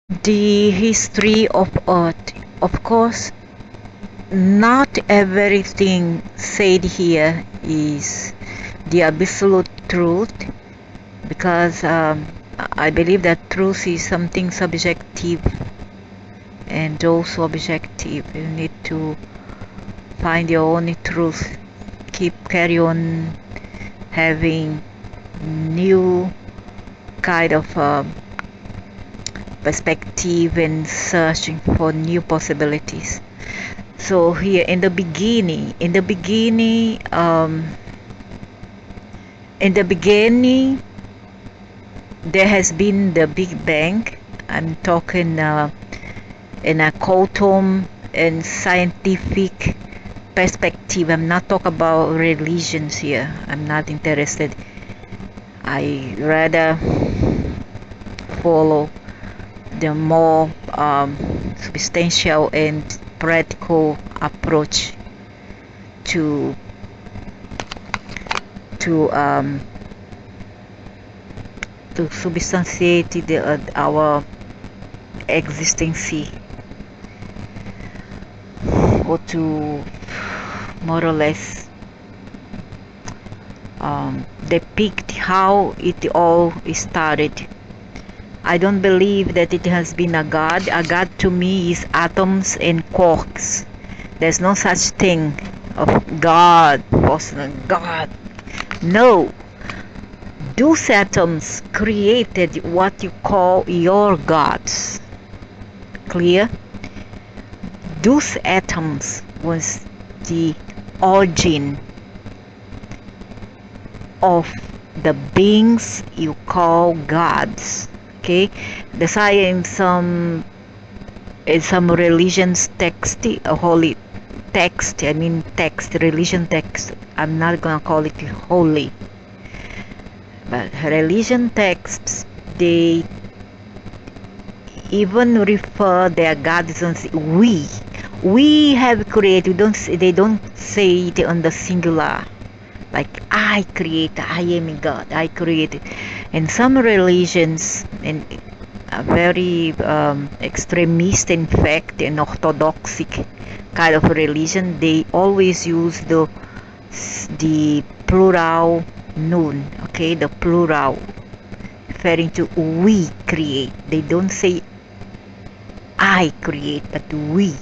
The history of Earth. Of course, not everything said here is the absolute truth, because I believe that truth is something subjective and also objective. You need to find your own truth. Carry on having new kind of perspective and searching for new possibilities. So here in the beginning, there has been the Big Bang. I'm talking in a quantum and scientific perspective. I'm not talking about religions here. I'm not interested. I rather follow the more substantial and practical approach to to um, to substantiate our existence, or to more or less depict how it all started. I don't believe that it has been a God. A God to me is atoms and quarks. There's no such thing of God, personal God. No. Those atoms created what you call your gods. Clear? Those atoms was the origin of the beings you call gods. Okay, that's why in some religions text, holy text, religion text, I'm not gonna call it holy, but religion texts, they even refer their gods as we have created. They don't say it on the singular, like I create, I am a God, I created. In some religions, and a very extremist, in fact, and orthodox kind of religion, they always use the plural noun. Okay, the plural, referring to we create. They don't say I create, but we,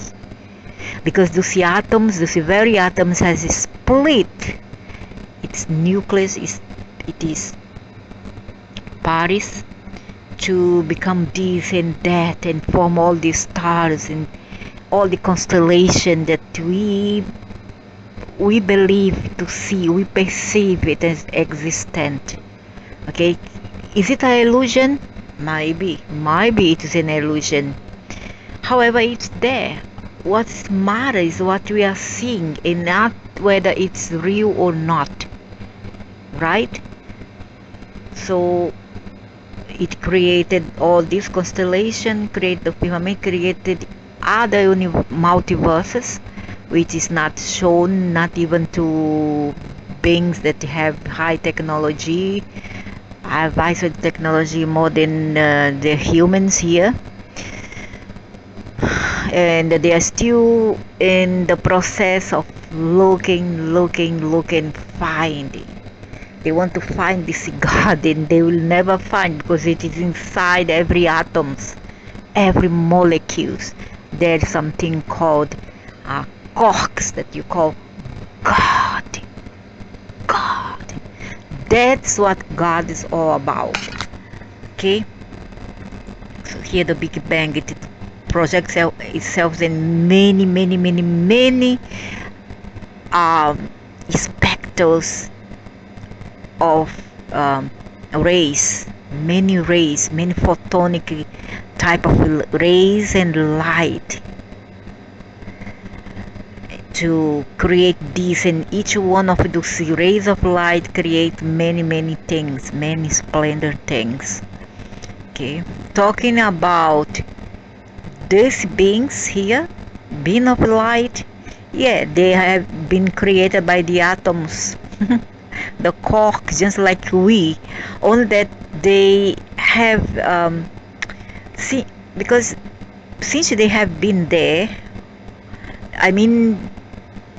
because those atoms, those very atoms, has split. Its nucleus is Paris to become this and that and form all these stars and all the constellation that we believe to see, we perceive it as existent. Okay, is it an illusion? Maybe it is an illusion. However, it's there. What matters is what we are seeing, and not whether it's real or not, right? So it created all this constellation, created the firmament, created other multiverses, which is not shown, not even to beings that have high technology, advanced technology more than the humans here. And they are still in the process of looking, finding. They want to find this God, and they will never find, because it is inside every atoms, every molecules. There's something called quarks that you call God. God. That's what God is all about. Okay. So here the Big Bang, it projects itself in many specters of rays, many photonic type of rays and light, to create this, and each one of those rays of light create many things, many splendid things. Okay, talking about these beings here, being of light, yeah, they have been created by the atoms, the quark, just like we, only that they have see, because since they have been there, I mean,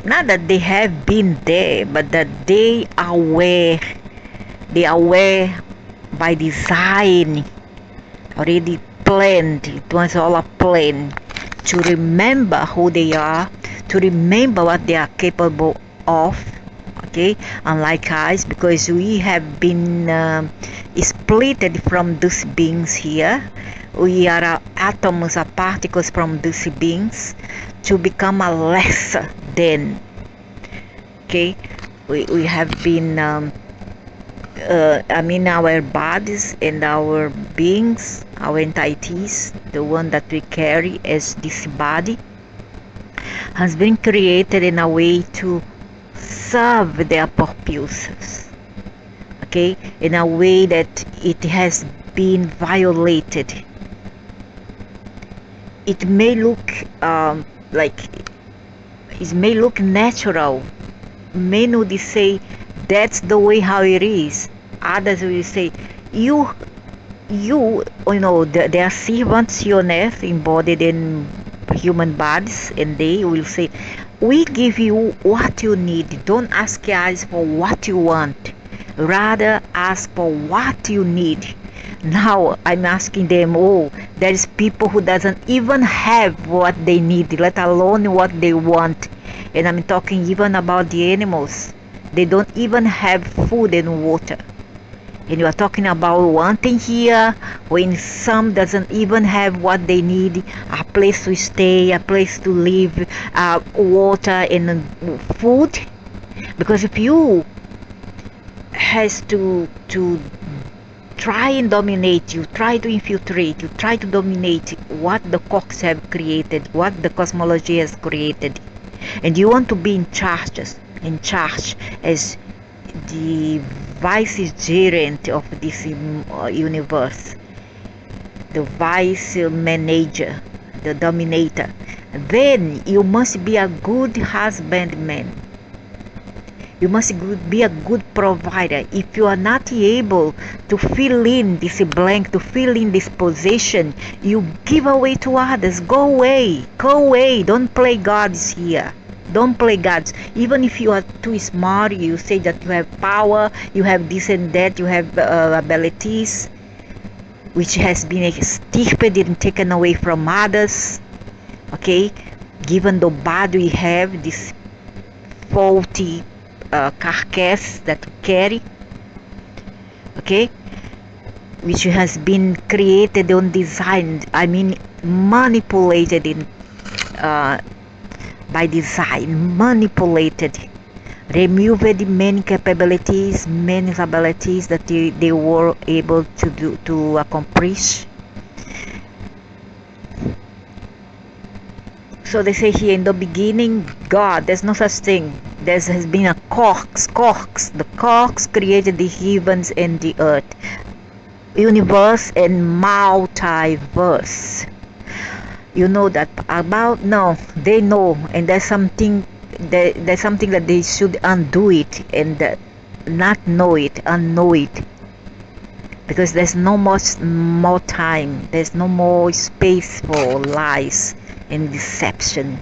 not that they have been there, but that they are aware by design, already planned. It was all a plan to remember who they are, to remember what they are capable of. Okay, unlike us, because we have been splitted from these beings here. We are atoms or particles from these beings to become a lesser than. Okay, we have been I mean, our bodies and our beings, our entities, the one that we carry as this body, has been created in a way to serve their purposes. Okay, in a way that it has been violated. It may look like it may look natural. Many would say that's the way how it is. Others will say you know, there are servants here on earth embodied in human bodies, and they will say we give you what you need. Don't ask us for what you want, rather ask for what you need. Now I'm asking them, oh, there is people who doesn't even have what they need, let alone what they want. And I'm talking even about the animals. They don't even have food and water. And you are talking about wanting here when some doesn't even have what they need, a place to stay, a place to live, water and food. Because if you has to try and dominate, you try to infiltrate, you try to dominate what the cocks have created, what the cosmology has created, and you want to be in charge as the vicegerent of this universe, the vice manager, the dominator, then you must be a good husbandman. You must be a good provider. If you are not able to fill in this blank, to fill in this position, you give away to others. Go away. Don't play gods here. Don't play gods. Even if you are too smart, you say that you have power, you have this and that, you have abilities, which has been extirpated and taken away from others. Okay, given the body we have, this faulty carcass that we carry, okay, which has been created and designed, I mean manipulated in by design, manipulated, removed many capabilities, many abilities that they were able to accomplish. So they say here, in the beginning, God, there's no such thing. There has been a corks. The corks created the heavens and the earth, universe and multiverse. You know that about? No, they know, and there's something that they should undo it and not know it, unknow it, because there's no more time. There's no more space for lies and deception.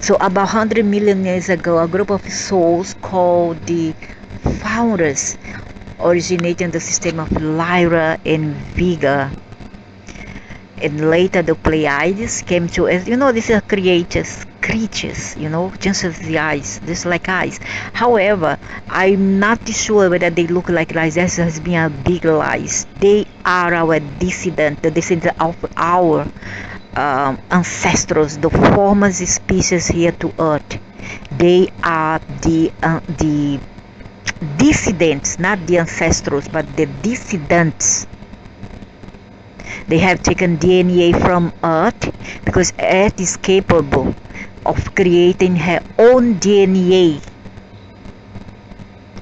So about 100 million years ago, a group of souls called the Founders originated the system of Lyra and Vega. And later the Pleiades came to us. You know, these are creatures, you know, just as the eyes, just like eyes. However, I'm not sure whether they look like lies. That has been a big lies. They are our descendant, the descendant of our ancestors, the foremost species here to Earth. They are the dissidents, not the ancestors, but the dissidents. They have taken DNA from Earth because Earth is capable of creating her own DNA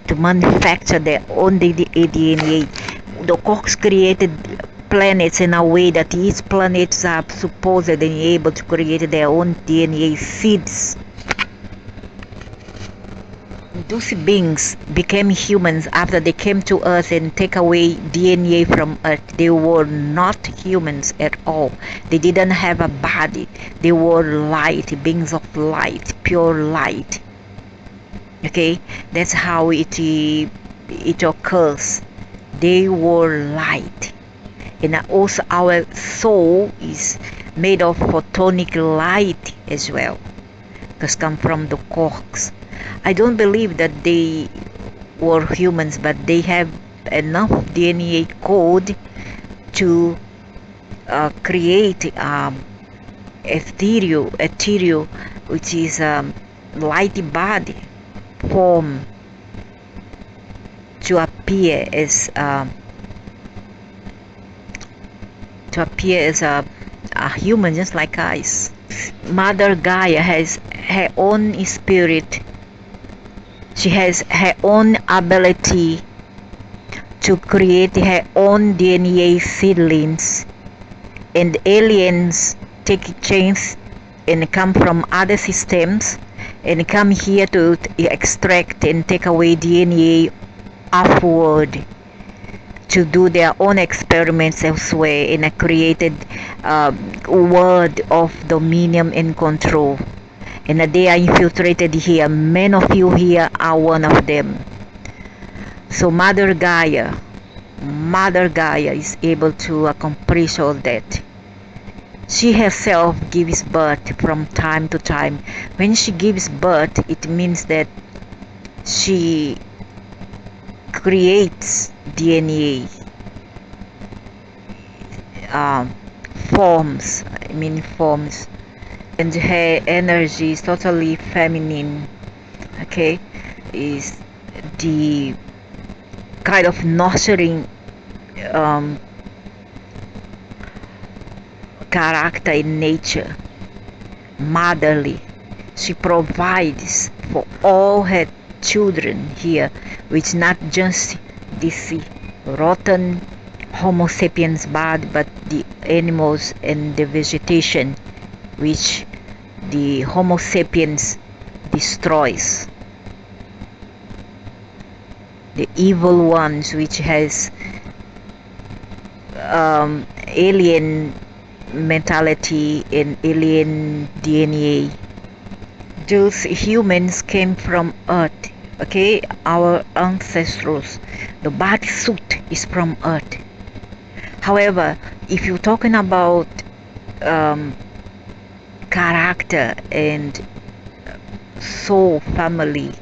to manufacture their own DNA. The Cox created planets in a way that each planets are supposedly able to create their own DNA seeds. those beings became humans after they came to Earth and take away DNA from Earth. They were not humans at all. They didn't have a body. They were light, beings of light, pure light. Okay, that's how it occurs. They were light. And also our soul is made of photonic light as well, because come from the quarks. I don't believe that they were humans, but they have enough DNA code to create ethereal, which is light body form to appear as a human just like us. Mother Gaia has her own spirit. She has her own ability to create her own DNA seedlings, and aliens take a chance and come from other systems and come here to extract and take away DNA upward to do their own experiments elsewhere in a created world of dominion and control. And they are infiltrated here. Many of you here are one of them. So Mother Gaia is able to accomplish all that. She herself gives birth from time to time. When she gives birth, it means that she creates DNA forms, and her energy is totally feminine. Okay, is the kind of nurturing character in nature, motherly. She provides for all her children here, which not just this rotten Homo sapiens body, but the animals and the vegetation which the Homo sapiens destroys. The evil ones which has alien mentality and alien DNA. Those humans came from Earth. Okay, our ancestors. The body suit is from Earth. However, if you're talking about character and soul family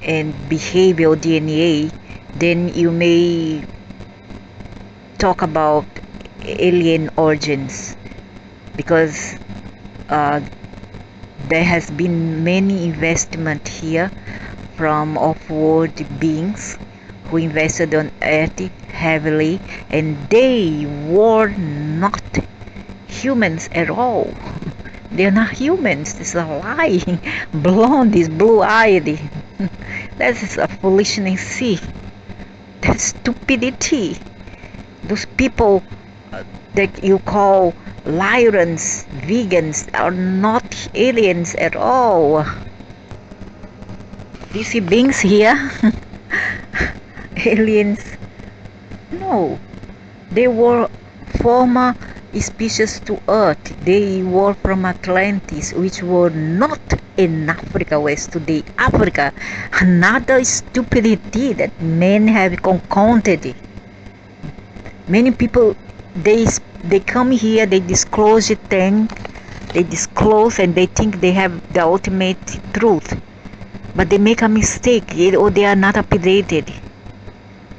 and behavioral DNA, then you may talk about alien origins, because there has been many investment here from off-world beings who invested on Earth heavily, and they were not humans at all. They're not humans. This is a lie. Blonde is blue-eyed. That's a foolishness. See, that's stupidity. Those people that you call lions, vegans, are not aliens at all. Do you see beings here? Aliens? No. They were former species to Earth. They were from Atlantis, which were not in Africa, West today. Africa, another stupidity that men have concocted. Many people, they come here, they disclose a thing, they disclose and they think they have the ultimate truth, but they make a mistake, or they are not updated,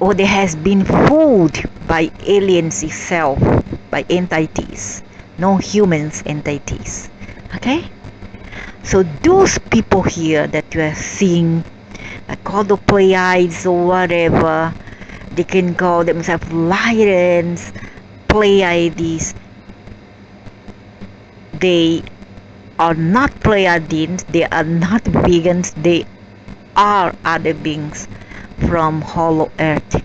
or they has been fooled by aliens itself, by entities, no humans entities. Okay, so those people here that you are seeing, called the Pleiades or whatever, they can call themselves lions, Pleiades. They are not Pleiadians, they are not vegans, they are other beings from Hollow Earth.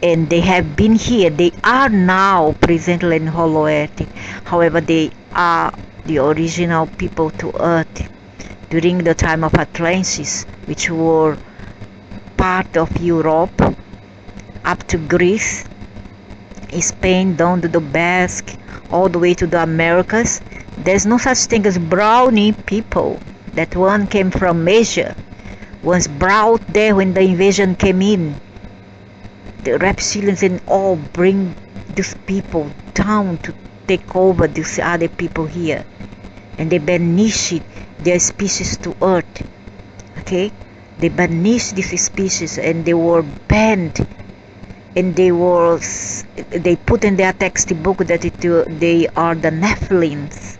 And they have been here, they are now presently in Hollow Earth. However, they are the original people to Earth. during the time of Atlantis, which were part of Europe up to Greece, Spain, down to the Basque, all the way to the Americas. There's no such thing as brownie people. That one came from Asia, was brought there when the invasion came in. The reptilians and all bring these people down to take over these other people here, and they banish their species to Earth. Okay, they banished this species and they were banned, and they put in their textbook that they are the Nephilims,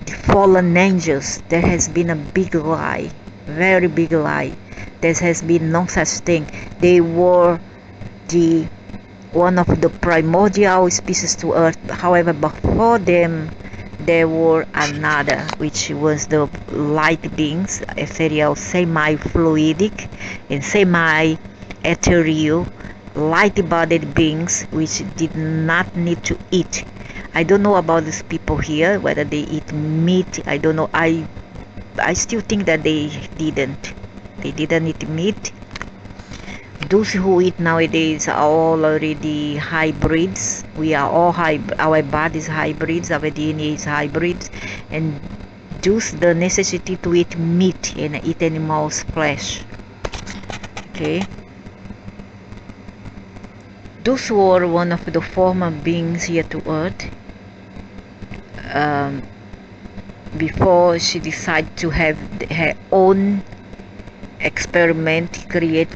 the fallen angels. There has been a big lie, very big lie. There has been no such thing. They were one of the primordial species to Earth. However, before them there were another, which was the light beings, ethereal, semi-fluidic and semi-ethereal, light-bodied beings which did not need to eat. I don't know about these people here, whether they eat meat. I don't know. I still think that they didn't eat meat. Those who eat nowadays are all already hybrids. We are all our bodies hybrids, our DNA is hybrids, and those the necessity to eat meat and eat animals' flesh. Okay. Those were one of the former beings here to Earth. Before she decided to have her own experiment, create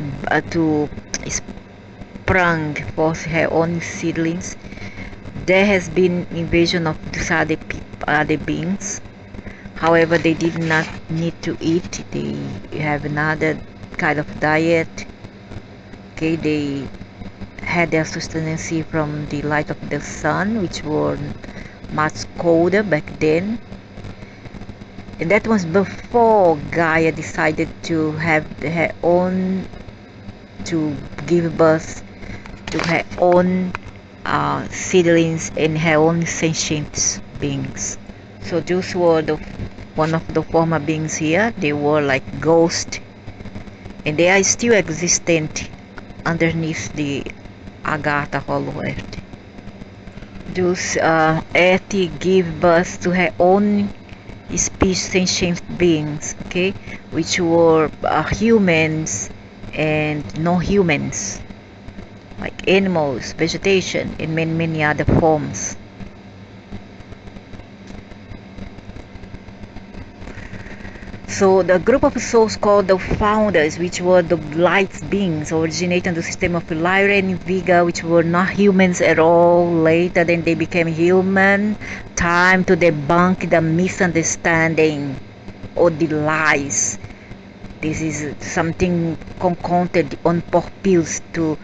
to sprung forth her own seedlings, there has been invasion of these other beings. However, they did not need to eat. They have another kind of diet. Okay, they had their sustenance from the light of the sun, which were much colder back then. And that was before Gaia decided to have her own, to give birth to her own seedlings and her own sentient beings. So those were one of the former beings here. They were like ghosts, and they are still existent underneath the Agartha Hollow Earth. Those Earth give birth to her own species, sentient beings, okay, which were humans and non-humans, like animals, vegetation, and many other forms. So the group of souls called the founders, which were the light beings, originating the system of Lyra and Vega, which were not humans at all. Later then they became human. Time to debunk the misunderstanding or the lies. This is something concocted on purpose to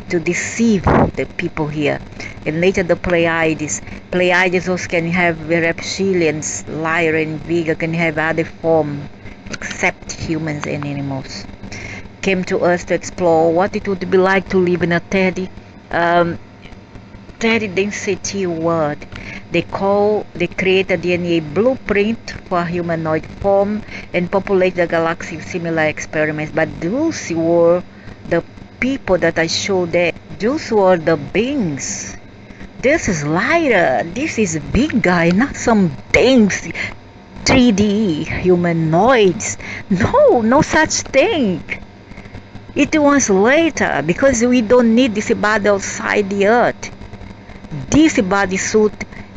deceive the people here. And later the Pleiades also can have reptilians. Lyra and Vega can have other form except humans and animals. Came to Earth to explore what it would be like to live in a 30 density world. They create a DNA blueprint for humanoid form and populate the galaxy with similar experiments. But those were the people that I showed there. Those were the beings. This is Lyra. This is a big guy, not some things, 3D humanoids. No such thing. It was later, because we don't need this body outside the Earth. This bodysuit,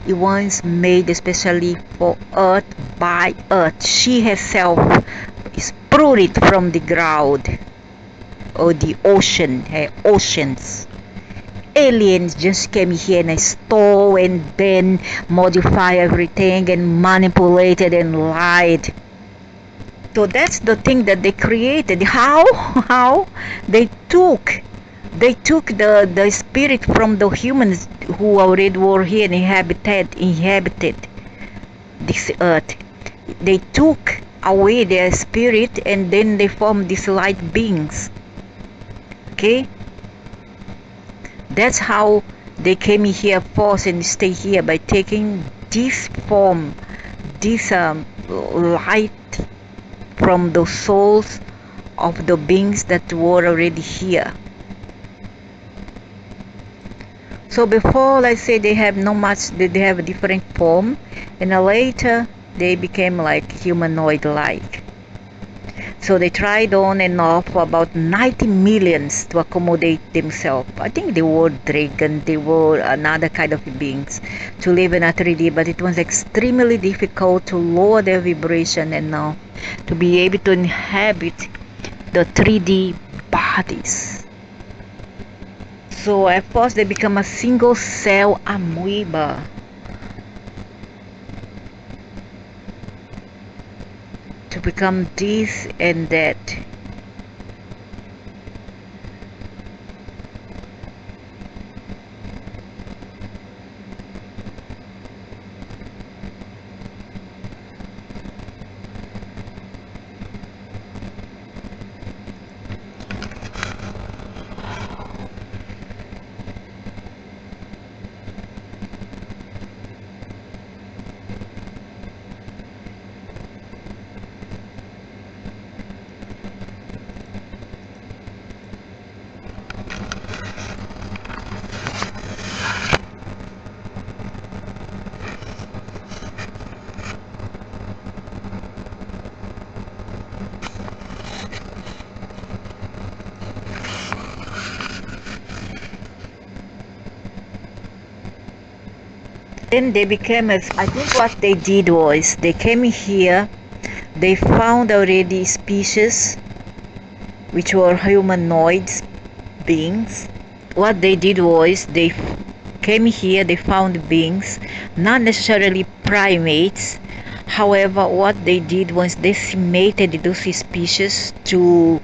it was made especially for Earth by Earth. She herself sprouted it from the ground or the ocean, her oceans. Aliens just came here and stole and then modify everything and manipulated and lied. So that's the thing that they created. How? They took the spirit from the humans who already were here and inhabited this earth. They took away their spirit and then they formed these light beings. Okay? That's how they came here first and stay here, by taking this form, this light from the souls of the beings that were already here. So before, let's say, they have not much, they have a different form, and later they became like humanoid like. So they tried on and off for about 90 millions to accommodate themselves. I think they were dragon, they were another kind of beings to live in a 3D, but it was extremely difficult to lower their vibration and to be able to inhabit the 3D bodies. So at first they become a single cell amoeba. To become this and that. Then they became, as I think what they did was they came here, they found already species which were humanoid beings. What they did was they came here, they found beings, not necessarily primates. However, what they did was decimated those species to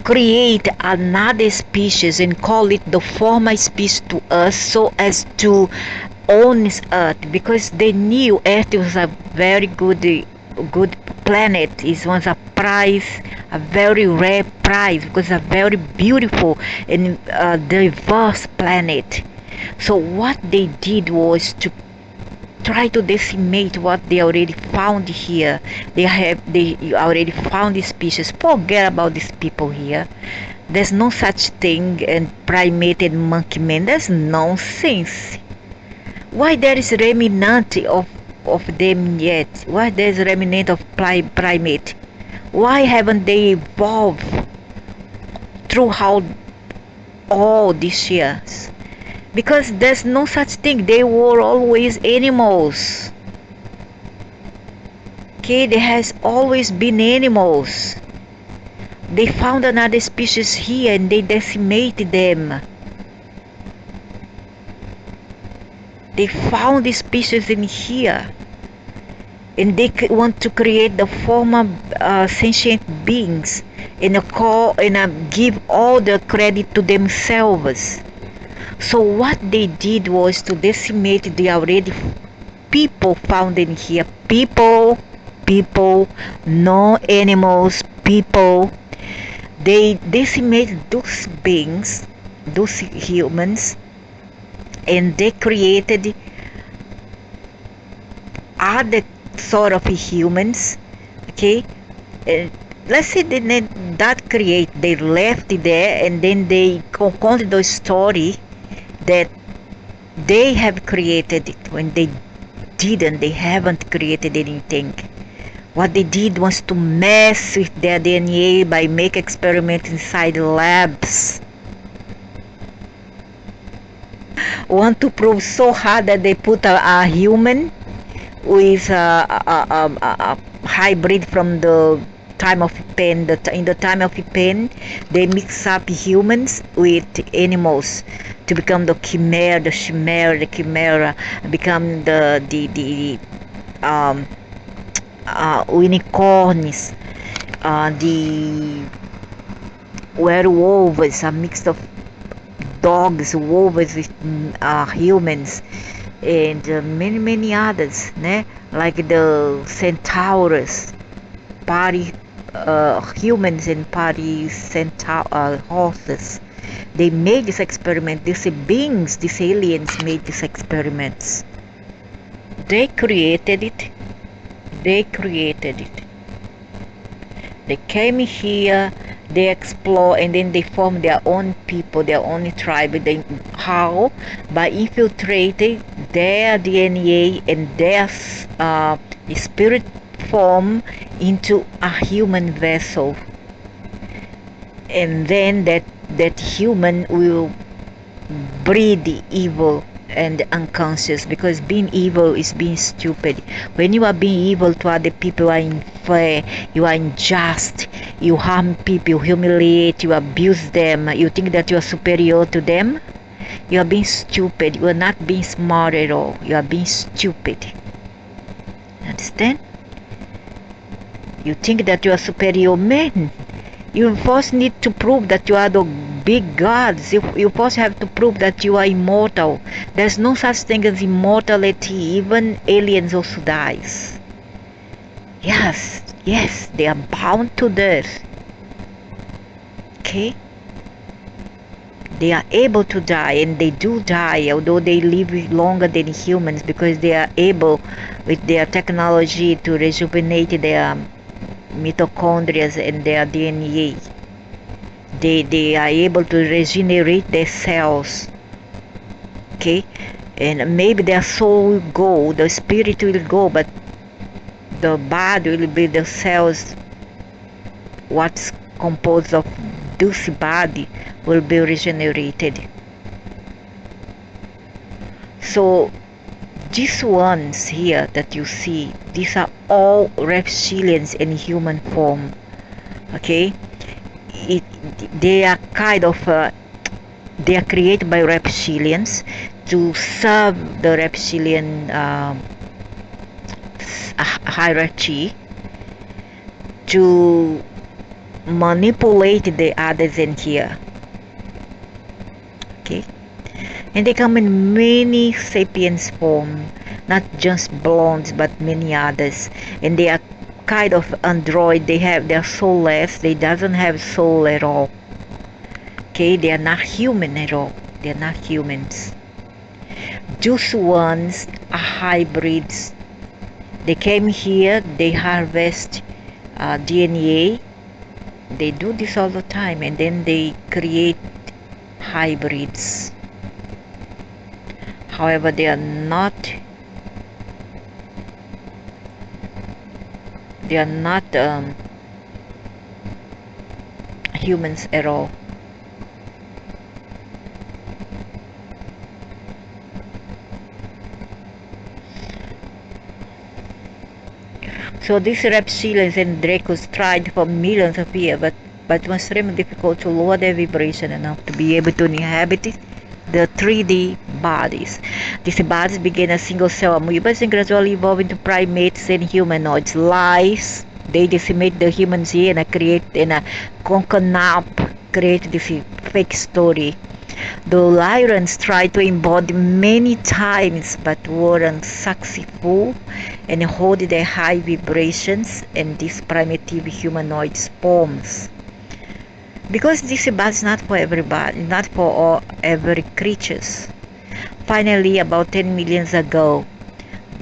create another species and call it the former species to us, so as to own Earth, because they knew Earth was a very good planet. It was a prize, a very rare prize, because it's a very beautiful and diverse planet. So what they did was to try to decimate what they already found here. They already found these species. Forget about these people here. There's no such thing and primate and monkey man. That's nonsense. Why there is remnant of them yet? Why there is remnant of primate? Why haven't they evolved throughout all these years? Because there's no such thing. They were always animals. Okay, there has always been animals. They found another species here and they decimated them. They found this species in here, and they want to create the former sentient beings and give all the credit to themselves. So what they did was to decimate the already people found in here. People, no animals, people. They decimated those beings, those humans, and they created other sort of humans. Okay, let's say they did not create, they left it there, and then they conted the story that they have created it, when they didn't. They haven't created anything. What they did was to mess with their DNA by make experiments inside labs. Want to prove so hard that they put a human with a hybrid from the time of pen. In the time of pen, they mix up humans with animals to become the chimera, become the unicorns, the werewolves, a mix of dogs, wolves with humans, and many others, né? Like the centaurs, party humans and party horses. They made this experiment. These beings, these aliens made these experiments. They created it. They came here, they explore, and then they form their own people, their own tribe. How? By infiltrating their DNA and their spirit form into a human vessel, and then that human will breed evil and unconscious, because being evil is being stupid. When you are being evil to other people, you are unfair, you are unjust, you harm people, you humiliate, you abuse them, you think that you are superior to them. You are being stupid. You are not being smart at all. You are being stupid. Understand? You think that you are superior man. You first need to prove that you are the big gods. You first have to prove that you are immortal. There's no such thing as immortality. Even aliens also dies. Yes, they are bound to death. Okay? They are able to die, and they do die, although they live longer than humans, because they are able, with their technology, to rejuvenate their mitochondria and their DNA. They are able to regenerate their cells. Okay? And maybe their soul will go, the spirit will go, but the body will be the cells, what's composed of this body, will be regenerated. So these ones here that you see, these are all reptilians in human form. Okay? They are kind of they are created by reptilians to serve the reptilian hierarchy, to manipulate the others in here. Okay? And they come in many sapiens form, not just blondes but many others, and they are kind of android. They are soulless. They doesn't have soul at all. Okay? They are not human at all. They are not humans. Those ones are hybrids. They came here, they harvest DNA. They do this all the time, and then they create hybrids. However, they are not humans at all. So these reptilians and Dracos tried for millions of years, but it was extremely difficult to lower their vibration enough to be able to inhabit the 3D bodies. These bodies began as single-cell amoebas and gradually evolved into primates and humanoids. Lies, they decimate the humans here and conquer up, create this fake story. The lions tried to embody many times but were unsuccessful and hold their high vibrations and these primitive humanoid forms. Because this is not for everybody, not for all, every creatures. Finally, about 10 million ago,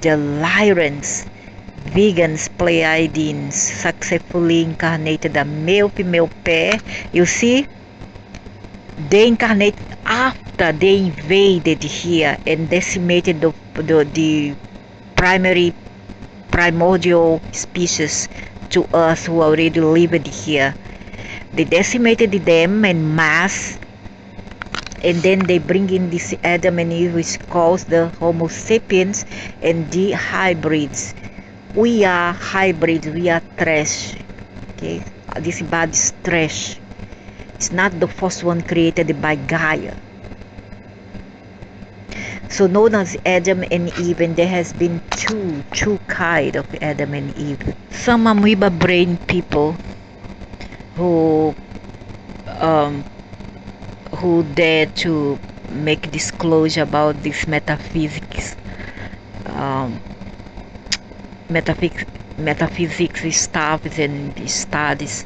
the lions, vegans, Pleiadians, successfully incarnated a male-female pair. You see, they incarnate after they invaded here and decimated the primordial species to us who already lived here. They decimated them en mass, and then they bring in this Adam and Eve, which calls the Homo sapiens, and the hybrids. We are hybrids, we are trash. Okay, this body is trash. It's not the first one created by Gaia. So known as Adam and Eve, and there has been two kind of Adam and Eve. Some amoeba brain people who dare to make disclosure about this metaphysics stuff and studies.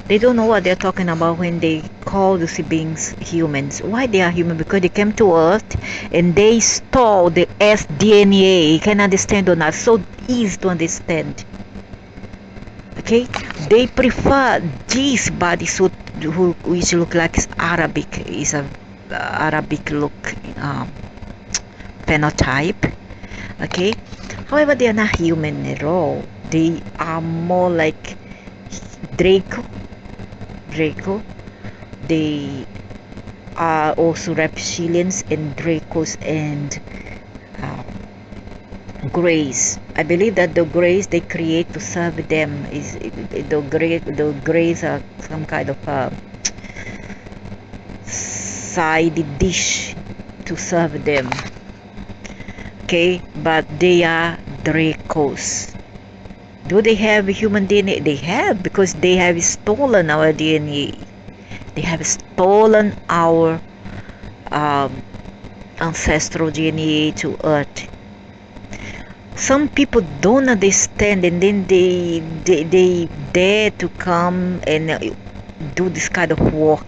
They don't know what they're talking about when they call these beings humans. Why they are human? Because they came to Earth and they stole the SDNA. You can understand or not? So easy to understand. Okay, they prefer this bodysuit which look like Arabic, is a Arabic look phenotype. Okay, however, they are not human at all. They are more like Draco. They are also reptilians and Dracos and Greys. I believe that the Greys they create to serve them is the Greys are some kind of side dish to serve them. Okay, but they are Dracos. Do they have human DNA? They have, because they have stolen our DNA. They have stolen our ancestral DNA to Earth. Some people don't understand, and then they dare to come and do this kind of work,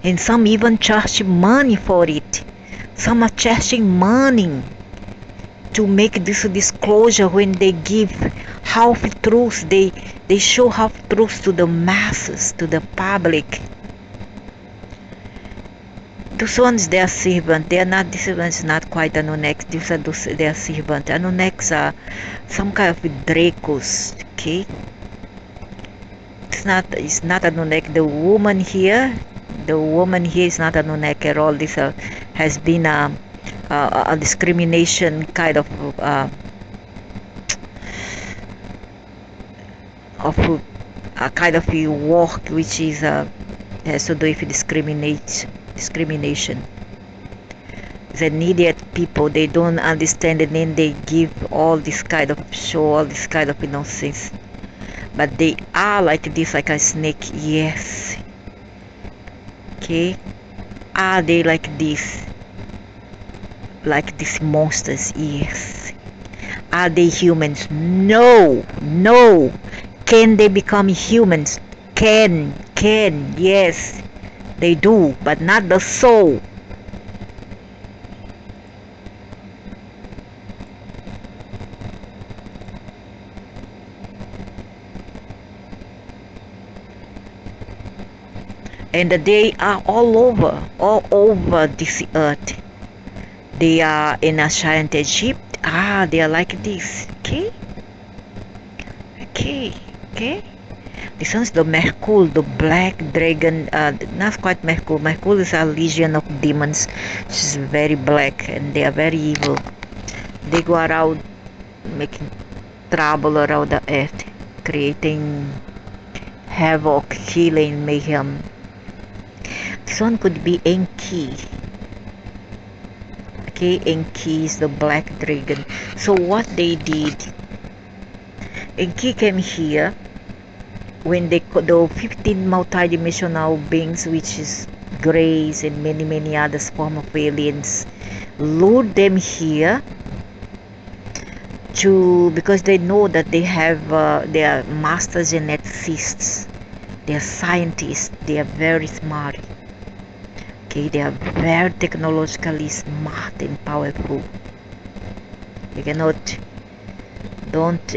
and some even charge money for it. Some are charging money to make this disclosure. When they give half truths, they show half truths to the masses, to the public. Those ones, they are servants. They are not, these ones not quite Anunnaki. These are those, they are servants. Anunnakis are some kind of Dracos. Okay, it's not Anunnaki. The woman here is not Anunnaki at all. This has been a discrimination kind of a kind of a work which is has to do with discrimination. The idiot people, they don't understand, and then they give all this kind of show, all this kind of nonsense. But they are like this, like a snake. Yes. Okay. Are they like this? Like these monsters? Yes. Are they humans? No. No. Can they become humans? Can. Yes. They do, but not the soul. And they are all over this earth. They are in ancient Egypt. They are like this. Okay. This one's the Merkul, the black dragon. Not quite Merkul. Merkul is a legion of demons. She's very black, and they are very evil. They go around making trouble around the earth, creating havoc, killing, mayhem. This one could be Enki. Okay, Enki is the black dragon. So what they did, Enki came here when the 15 multi-dimensional beings, which is Greys and many other form of aliens, lured them here because they know that they are master geneticists, they are scientists, they are very smart. Okay, they are very technologically smart and powerful. You cannot, don't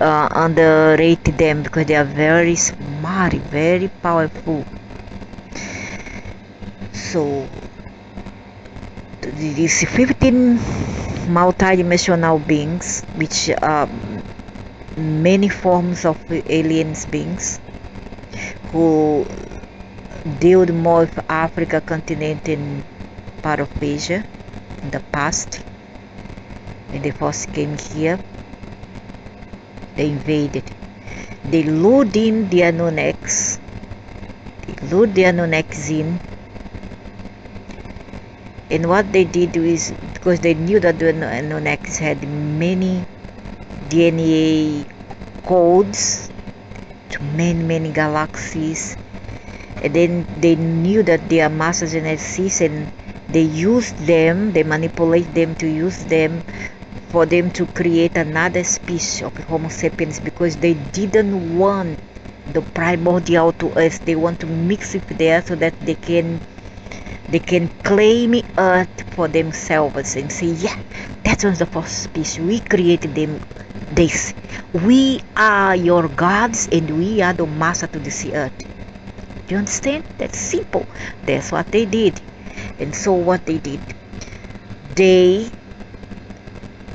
underrate them, because they are very smart, very powerful. So these 15 multi-dimensional beings, which are many forms of aliens beings, who dealt more with Africa continent and part of Asia in the past. When they first came here, they invaded. They lured in the Anunnakis. In. And what they did is, because they knew that the Anunnakis had many DNA codes to many galaxies, and then they knew that they are master geneticists, and they manipulate them to use them for them to create another species of Homo sapiens, because they didn't want the primordial to us. They want to mix it there so that they can claim Earth for themselves and say, yeah, that was the first species. We created them. This, we are your gods and we are the master to this earth. Do you understand? That's simple. That's what they did. And so what they did, they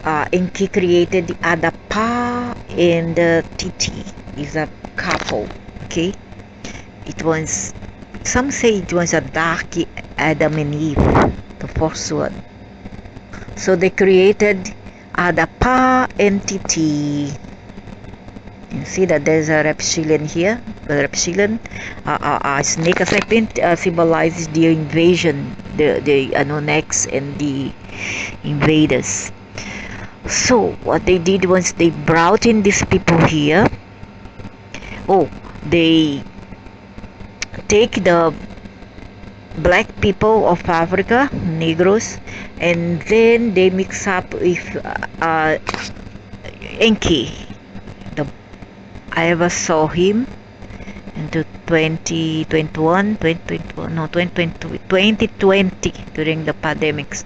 Enki created the Adapa and Titi is a couple. Okay, it was, some say it was a dark Adam and Eve, the first one. So they created Adapa and Titi. You see that there's a reptilian here. The reptilian, snake, a serpent, symbolizes the invasion, the Anunnaks and the invaders. So what they did was they brought in these people here. Oh, they take the black people of Africa, Negroes, and then they mix up with Enki. I ever saw him in 2021, no, 2020 during the pandemics.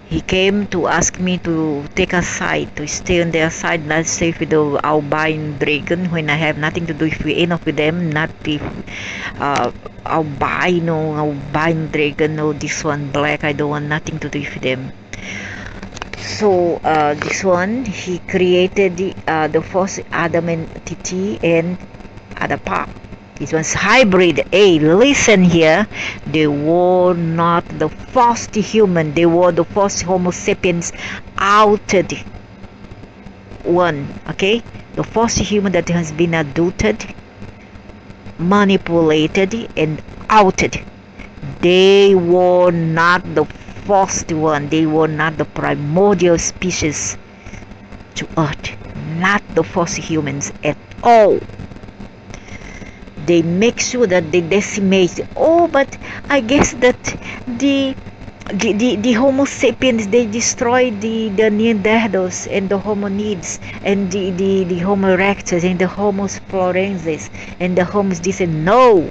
He came to ask me to take a side, to stay on their side, not stay with the albino dragon when I have nothing to do with any of them, not with albino dragon, or this one black. I don't want nothing to do with them. So this one, he created the first Adam and Titi and Adapa. It was hybrid. Hey, listen here. They were not the first human. They were the first Homo sapiens outed one. Okay, the first human that has been adulted, manipulated, and outed. They were not the first one. They were not the primordial species to Earth. Not the first humans at all. They make sure that they decimate. Oh, but I guess that the Homo sapiens, they destroyed the Neanderthals and the Hominids and the Homo erectus and the Homo florensis and the Homo this and no.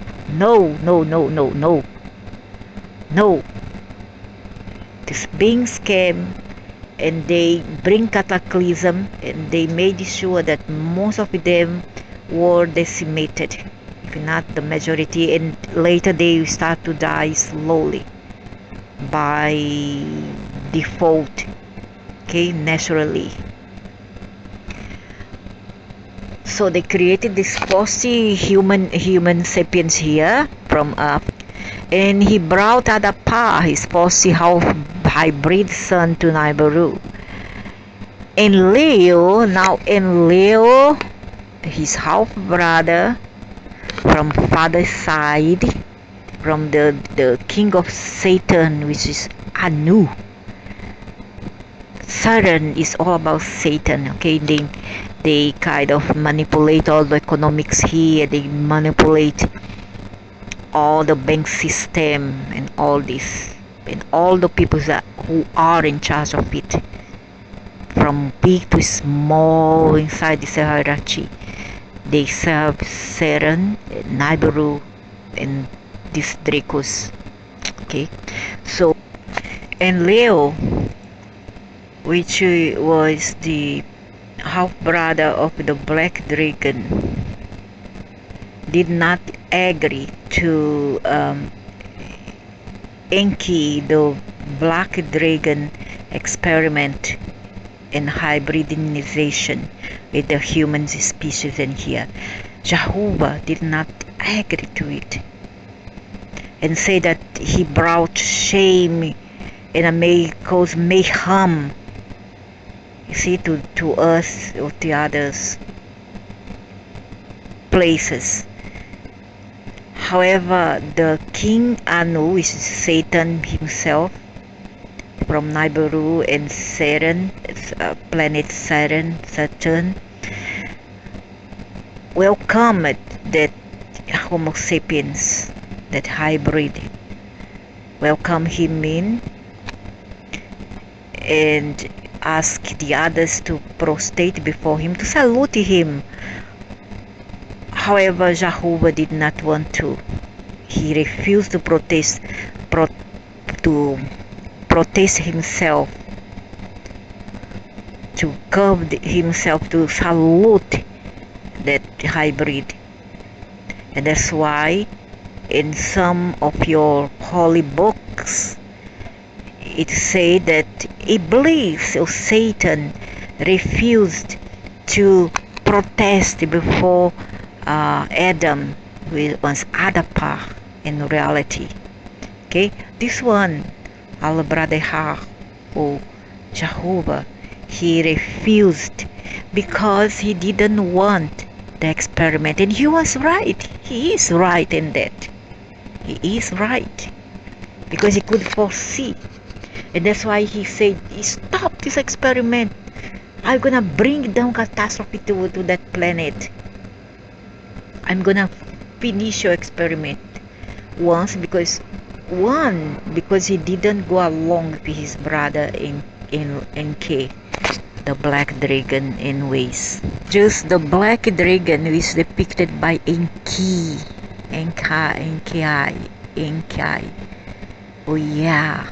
These beings came and they bring cataclysm, and they made sure that most of them were decimated, if not the majority, and later they start to die slowly by default, okay, naturally. So they created this first human sapiens here from and he brought Adapa, his first half hybrid son, to Nibiru. And Leo, his half brother from father's side, from the king of Satan, which is Anu. Saturn is all about Satan. Okay, they kind of manipulate all the economics here. They manipulate all the bank system and all this, and all the people who are in charge of it, from big to small inside this hierarchy. They serve Saturn, Nibiru, and these Dracos. Okay, so, and Leo, which was the half brother of the black dragon, did not agree to Enki, the black dragon, experiment and hybridization with the human species in here. Jehovah did not agree to it and say that he brought shame and may cause mayhem, you see, to us or to others places. However, the king Anu, which is Satan himself, from Nibiru and Saturn, planet Saturn, welcomed that Homo sapiens, that hybrid, welcome him in and ask the others to prostrate before him, to salute him. However, Jehovah did not want to. He refused to protest himself to curve himself to salute that hybrid. And that's why in some of your holy books it said that Iblis or Satan refused to protest before Adam, who was Adapa in reality. Okay, this one, our brother or Jehovah, he refused because he didn't want the experiment, and he was right. He is right in that. He is right because he could foresee, and that's why he said, "Stop this experiment. I'm gonna bring down catastrophe to that planet. I'm gonna finish your experiment once because he didn't go along with his brother in K, the black dragon in ways. Just the black dragon is depicted by Enki. Oh yeah.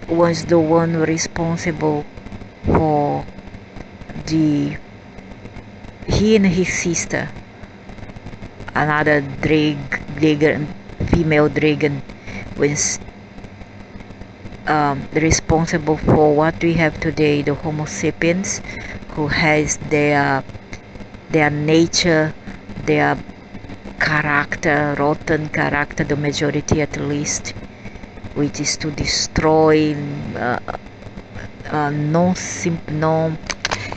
Was the one responsible for he and his sister, another dragon, female dragon, was responsible for what we have today, the Homo sapiens, who has their nature, their character, rotten character, the majority at least, which is to destroy, no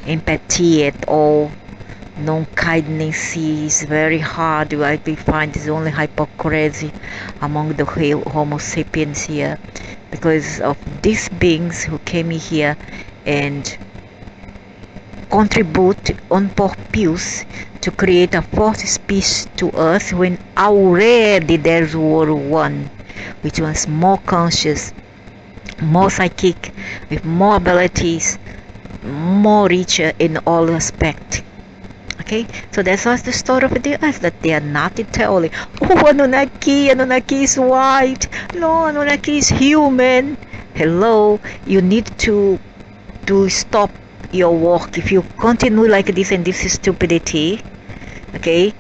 empathy at all, no kindness. Is very hard. I find it's only hypocrisy among the Homo sapiens here, because of these beings who came here and contribute on purpose to create a fourth species to us, when already there's World One, which was more conscious, more psychic, with more abilities, more richer in all aspects. Okay, so that's what's the story of the earth, that they are not entirely, oh, Anunnaki is white, no, Anunnaki is human. Hello, you need to stop your work if you continue like this and this is stupidity. Okay,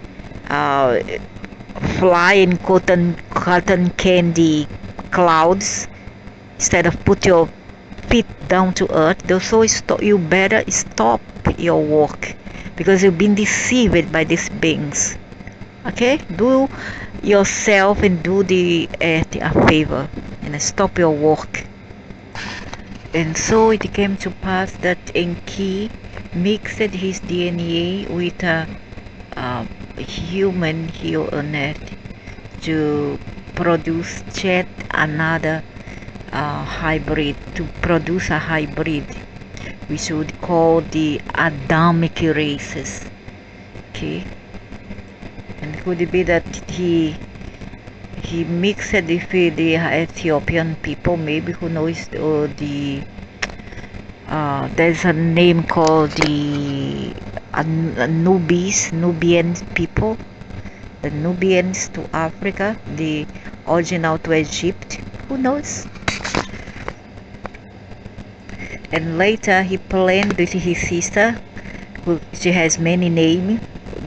fly in cotton candy clouds instead of put your feet down to earth. So you better stop your work, because you've been deceived by these beings. Okay, do yourself and do the earth a favor and stop your work. And so it came to pass that Enki mixed his DNA with a human here on earth to produce yet another hybrid, to produce a hybrid which would call the Adamic races. Okay, and could it be that he mixed with the Ethiopian people, maybe, who knows, or there's a name called the Nubian people, the Nubians to Africa, the original to Egypt, who knows. And later he planned with his sister, she has many names.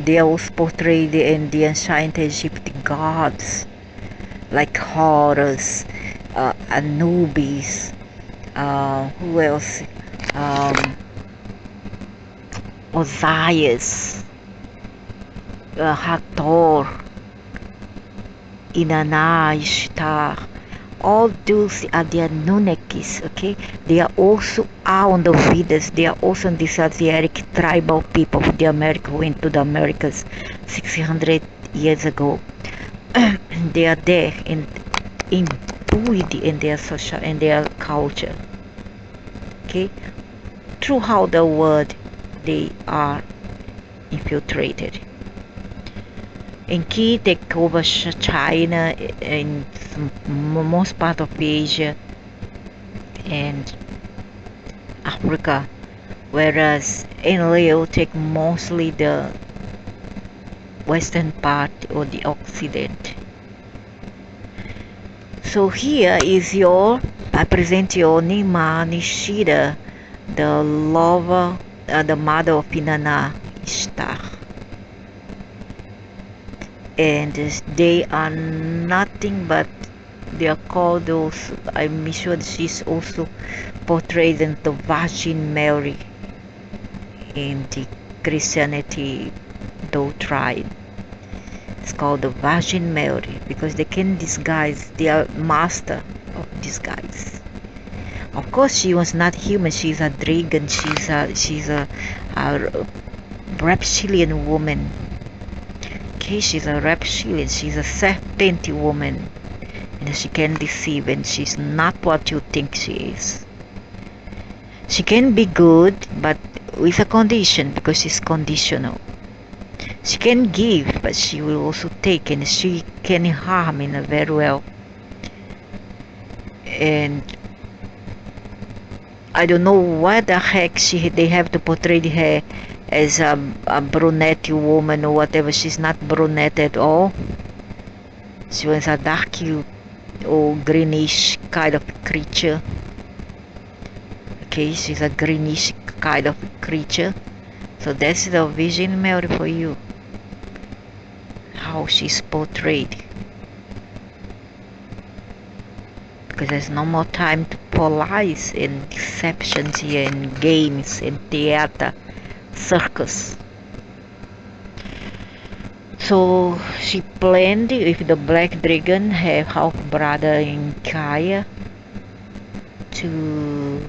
They are also portrayed in the ancient Egyptian gods, like Horus, Anubis, who else? Osiris, Hathor, Inanna, Ishtar. All those are the Anunnakis. Okay, they are also on the Vedas. They are also in this Asiatic tribal people. The America went to the Americas 600 years ago. They are there and imbued in their social and their culture. Okay, throughout the world they are infiltrated. Enki take over China and most part of Asia and Africa, whereas Enlil take mostly the western part or the Occident. So here is I present your Nima Nishida the lover, the mother of Inanna Ishtar. And they are nothing but, they are called those, I'm sure she's also portrayed in the Virgin Mary in the Christianity doctrine. It's called the Virgin Mary because they can disguise, they are master of disguise. Of course she was not human, she's a dragon, she's a reptilian woman. Okay, she's a reptilian, she's a serpent woman, and she can deceive, and she's not what you think she is. She can be good, but with a condition, because she's conditional. She can give, but she will also take, and she can harm in a very well. And I don't know why the heck they have to portray her as a brunette woman or whatever. She's not brunette at all. She was a dark or greenish kind of creature. Okay, she's a greenish kind of creature. So that's the Virgin Mary for you. How she's portrayed. Because there's no more time to pour lies and deceptions here and games and theater, circus. So she planned with the Black Dragon, her half brother in Kaya, to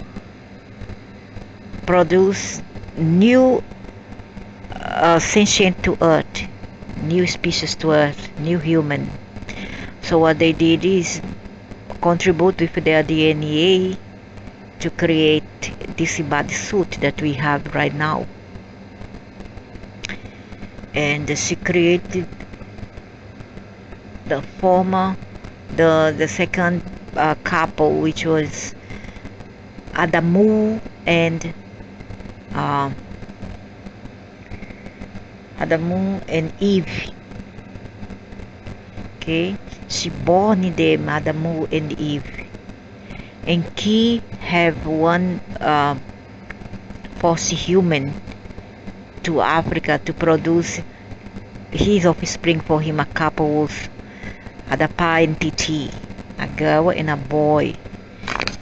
produce new sentient to Earth, new species to Earth, new human. So what they did is contribute with their DNA to create this body suit that we have right now. And she created the second couple, which was Adamu and Eve. Okay, she born them Adamu and Eve, and he have one force human to Africa to produce his offspring for him, a couple with Adapa and Titi, a girl and a boy,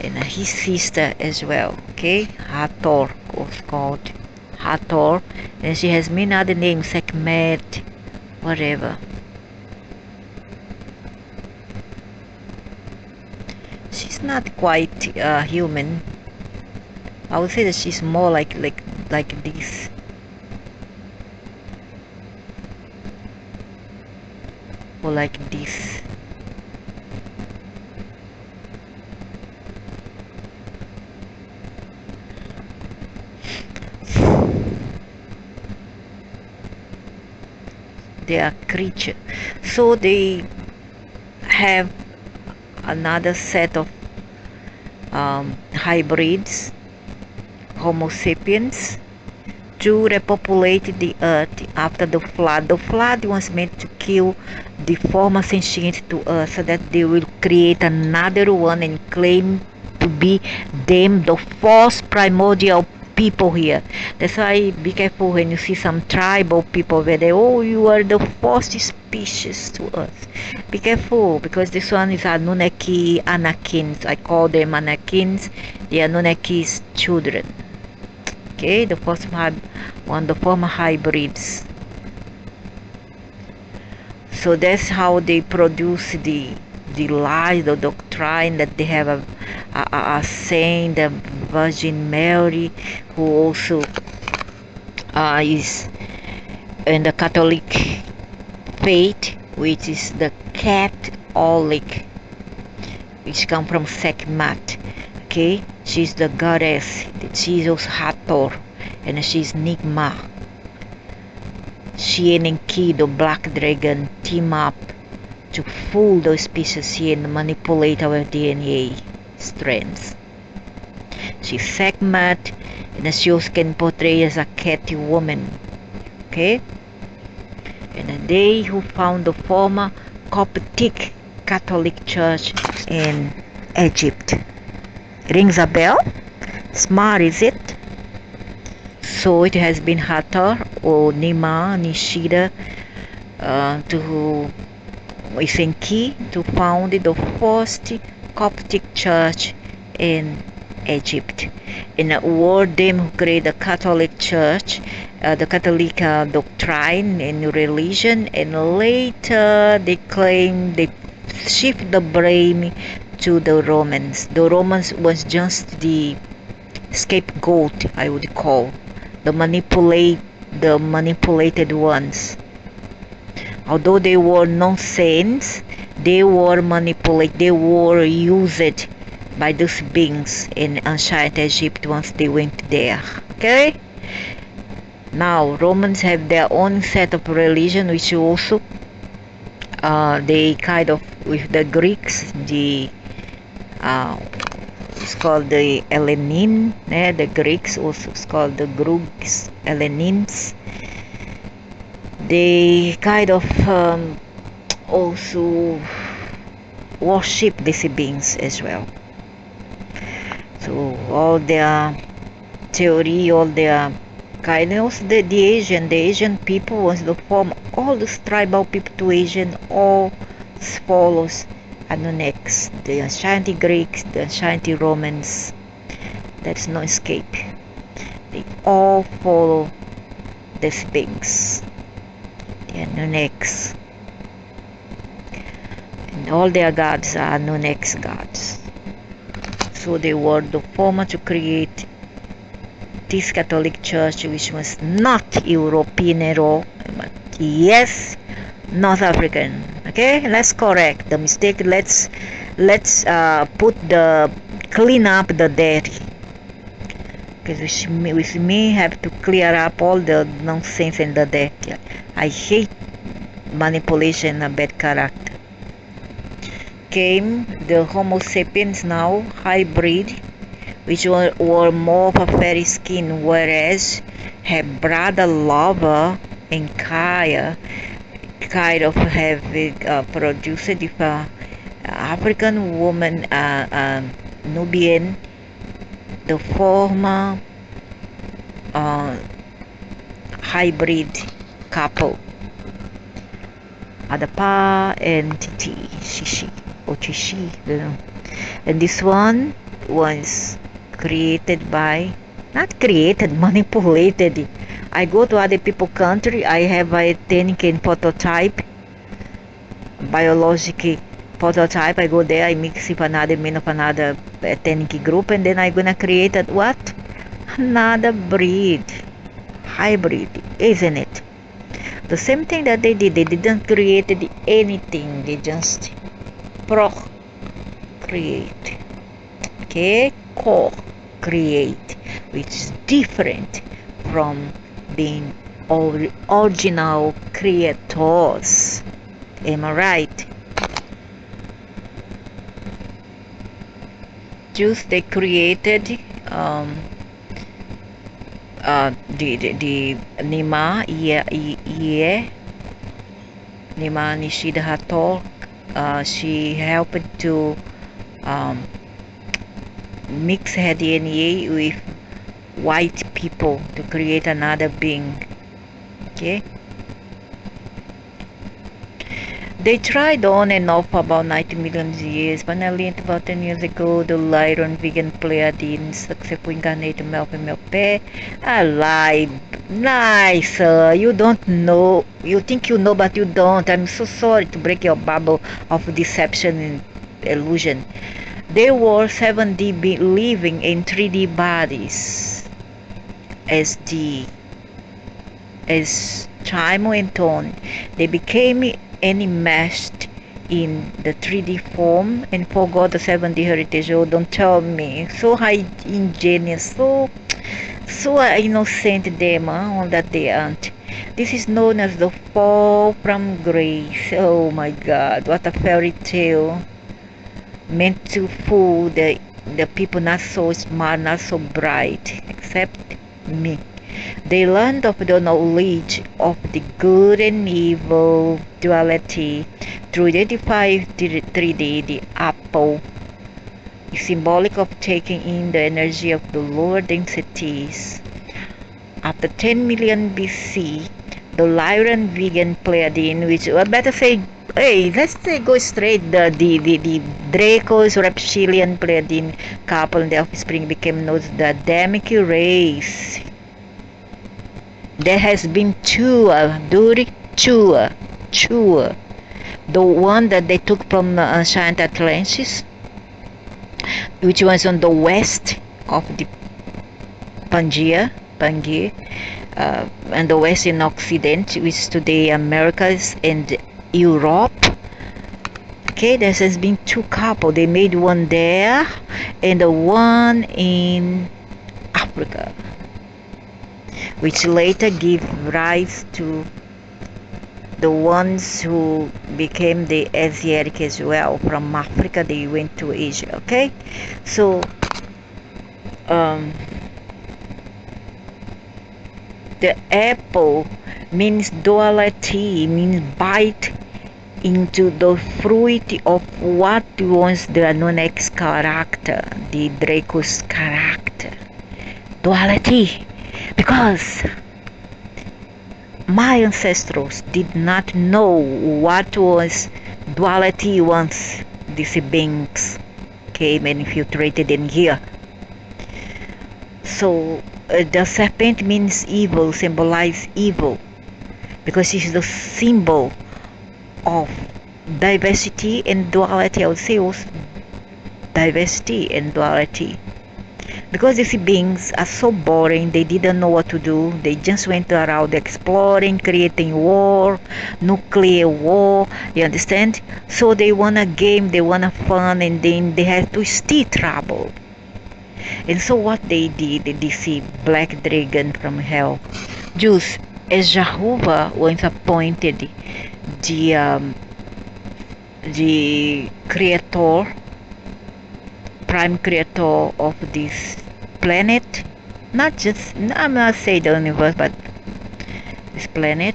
and his sister as well. Okay, Hathor was called Hathor, and she has many other names, Sekhmet, whatever. She's not quite human. I would say that she's more like this. Or like this. They are creatures. So they have another set of hybrids, Homo sapiens, to repopulate the earth after the flood. The flood was meant to kill the former sentient to earth so that they will create another one and claim to be them, the false primordial people here. That's why be careful when you see some tribal people where they, oh, you are the first species to us. Be careful, because this one is Anunnaki Anakins. I call them Anakins, the Anunnaki's children. Okay, the first one, the former hybrids. So that's how they produce the lie, the doctrine that they have a saint, the Virgin Mary, who also is in the Catholic faith, which is the Catholic, which come from Sekhmet. Okay, she's the goddess. She's also Hathor, and she's Nigma. She and Enki, the black dragon, team up to fool those species here and manipulate our DNA strands. She's Sekhmet, and she also can portray as a catty woman. Okay? And they who found the former Coptic Catholic Church in Egypt. Rings a bell? Smart, is it? So it has been Hathor or Nima Nishida to Isenki to found the first Coptic church in Egypt. In a word, them who create the Catholic Church, the Catholic doctrine and religion, and later they claim they shift the blame to the Romans. The Romans was just the scapegoat, I would call, the manipulated ones. Although they were no saints, they were manipulated, they were used by those beings in ancient Egypt once they went there. Okay? Now, Romans have their own set of religion, which also they kind of, with the Greeks, it's called the Hellenin. The Greeks also it's called the Greeks, Hellenins. They kind of also worship these beings as well. So all their theory, all their kind of the Asian people was the form, all those tribal people to Asian all follows Anunnaks, the ancient Greeks, the ancient Romans. There's no escape. They all follow these beings, the Anunnaks, and all their gods are Anunnaks gods. So they were the former to create this Catholic Church, which was not European at all, but yes, North African. Okay, let's correct the mistake. Let's clean up the dirty, because we may have to clear up all the nonsense and the dirty. I hate manipulation and bad character. Came the Homo sapiens, now hybrid, which were more of a fairy skin, whereas her brother lover and Kaya kind of have produced if African woman, Nubian, the former hybrid couple, Adapa and Titi, Shishi, or Chishi, and this one was created by, not created, manipulated. I go to other people's country, I have a technical prototype, biological prototype. I go there, I mix with another man of another ethnic group, and then I'm gonna create what? Another breed, hybrid, isn't it? The same thing that they did. They didn't create anything. They just procreate. Okay, co-create, which is different from being original creators. Am I right? Jews, they created the Nima Nima Nishida Hathor. She helped to mix her DNA with white people to create another being. Okay, they tried on and off for about 90 million years. Finally, about 10 years ago, the Lyron vegan Pleiadian successfully incarnated male female pair. I lied. Nice. You don't know. You think you know, but you don't. I'm so sorry to break your bubble of deception and illusion. They were 7D living in 3D bodies. As time went on, they became enmeshed in the 3D form and forgot the 7D heritage. Oh, don't tell me. So high ingenious, so innocent them, all that they aren't. This is known as the fall from grace. Oh my God, what a fairy tale, meant to fool the people not so smart, not so bright, except me. They learned of the knowledge of the good and evil duality through the 3D, the apple, symbolic of taking in the energy of the lower densities. After 10 million BC, the Lyran vegan Pleiadian, which well, better say, hey, let's say go straight. The Draco's reptilian Pleiadian couple and the offspring became known as the Adamic race. There has been two, the one that they took from ancient Atlantis, which was on the west of the Pangaea, and the west in Occident, which is today Americas and Europe. Okay, there has been two couples. They made one there and the one in Africa, which later gave rise to the ones who became the Asiatic as well. From Africa they went to Asia. Okay, so the apple means duality, means bite into the fruit of what was the Anunnak's character, the Draco's character. Duality, because my ancestors did not know what was duality once these beings came and infiltrated in here. So the serpent means evil, symbolizes evil, because it's the symbol of diversity and duality. I would say also diversity and duality. Because these beings are so boring, they didn't know what to do. They just went around exploring, creating war, nuclear war, you understand? So they want a game, they want a fun, and then they have to steal trouble. And so what they did, they see black dragon from hell. Just as Jehovah was appointed the creator, prime creator of this planet, not just, I'm not saying the universe, but this planet,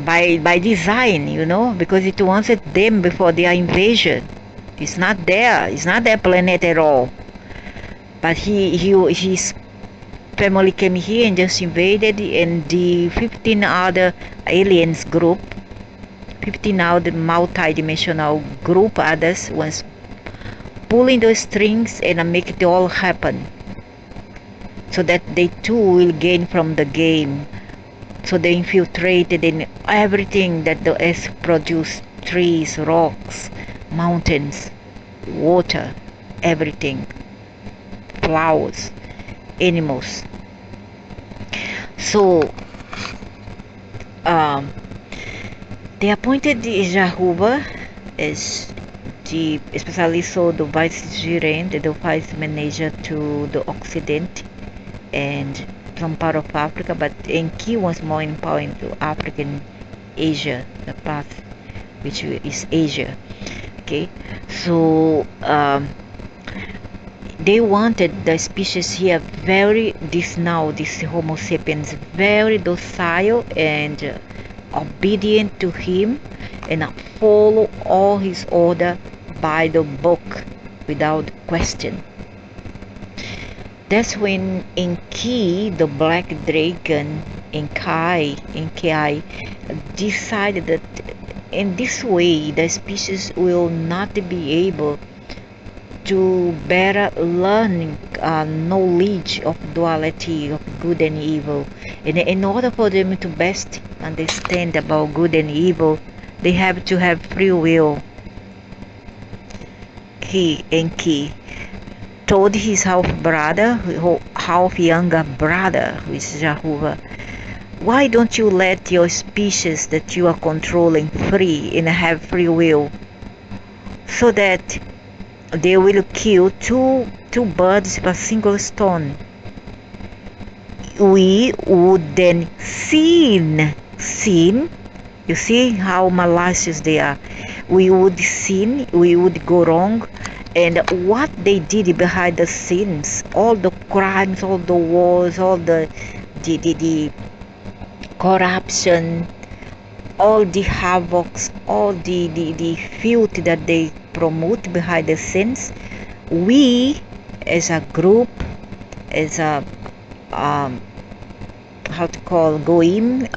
by design, you know, because it wanted them before their invasion. It's not their planet at all. But his family came here and just invaded, and the 15 other aliens group, 15 other multi-dimensional group others was pulling those strings and make it all happen, so that they too will gain from the game. So they infiltrated in everything that the earth produced: trees, rocks, mountains, water, everything, flowers, animals. So they appointed Jehovah as the, especially so the vicegerent, the vice manager to the Occident and some part of Africa, but Enki was more empowering to African Asia, the path which is Asia. Okay, so they wanted the species here this Homo sapiens very docile and obedient to him, and follow all his order by the book without question. That's when Enki, the black dragon, Enki decided that in this way the species will not be able to better learn knowledge of duality of good and evil. And in order for them to best understand about good and evil, they have to have free will. Enki told his half younger brother, who is Jehovah, why don't you let your species that you are controlling free and have free will, so that they will kill two birds with a single stone. We would then sin. You see how malicious they are. We would sin, we would go wrong, and what they did behind the scenes, all the crimes, all the wars, all the corruption, all the havocs, all the filth that they promote behind the scenes, we as a group, as a how to call goyim,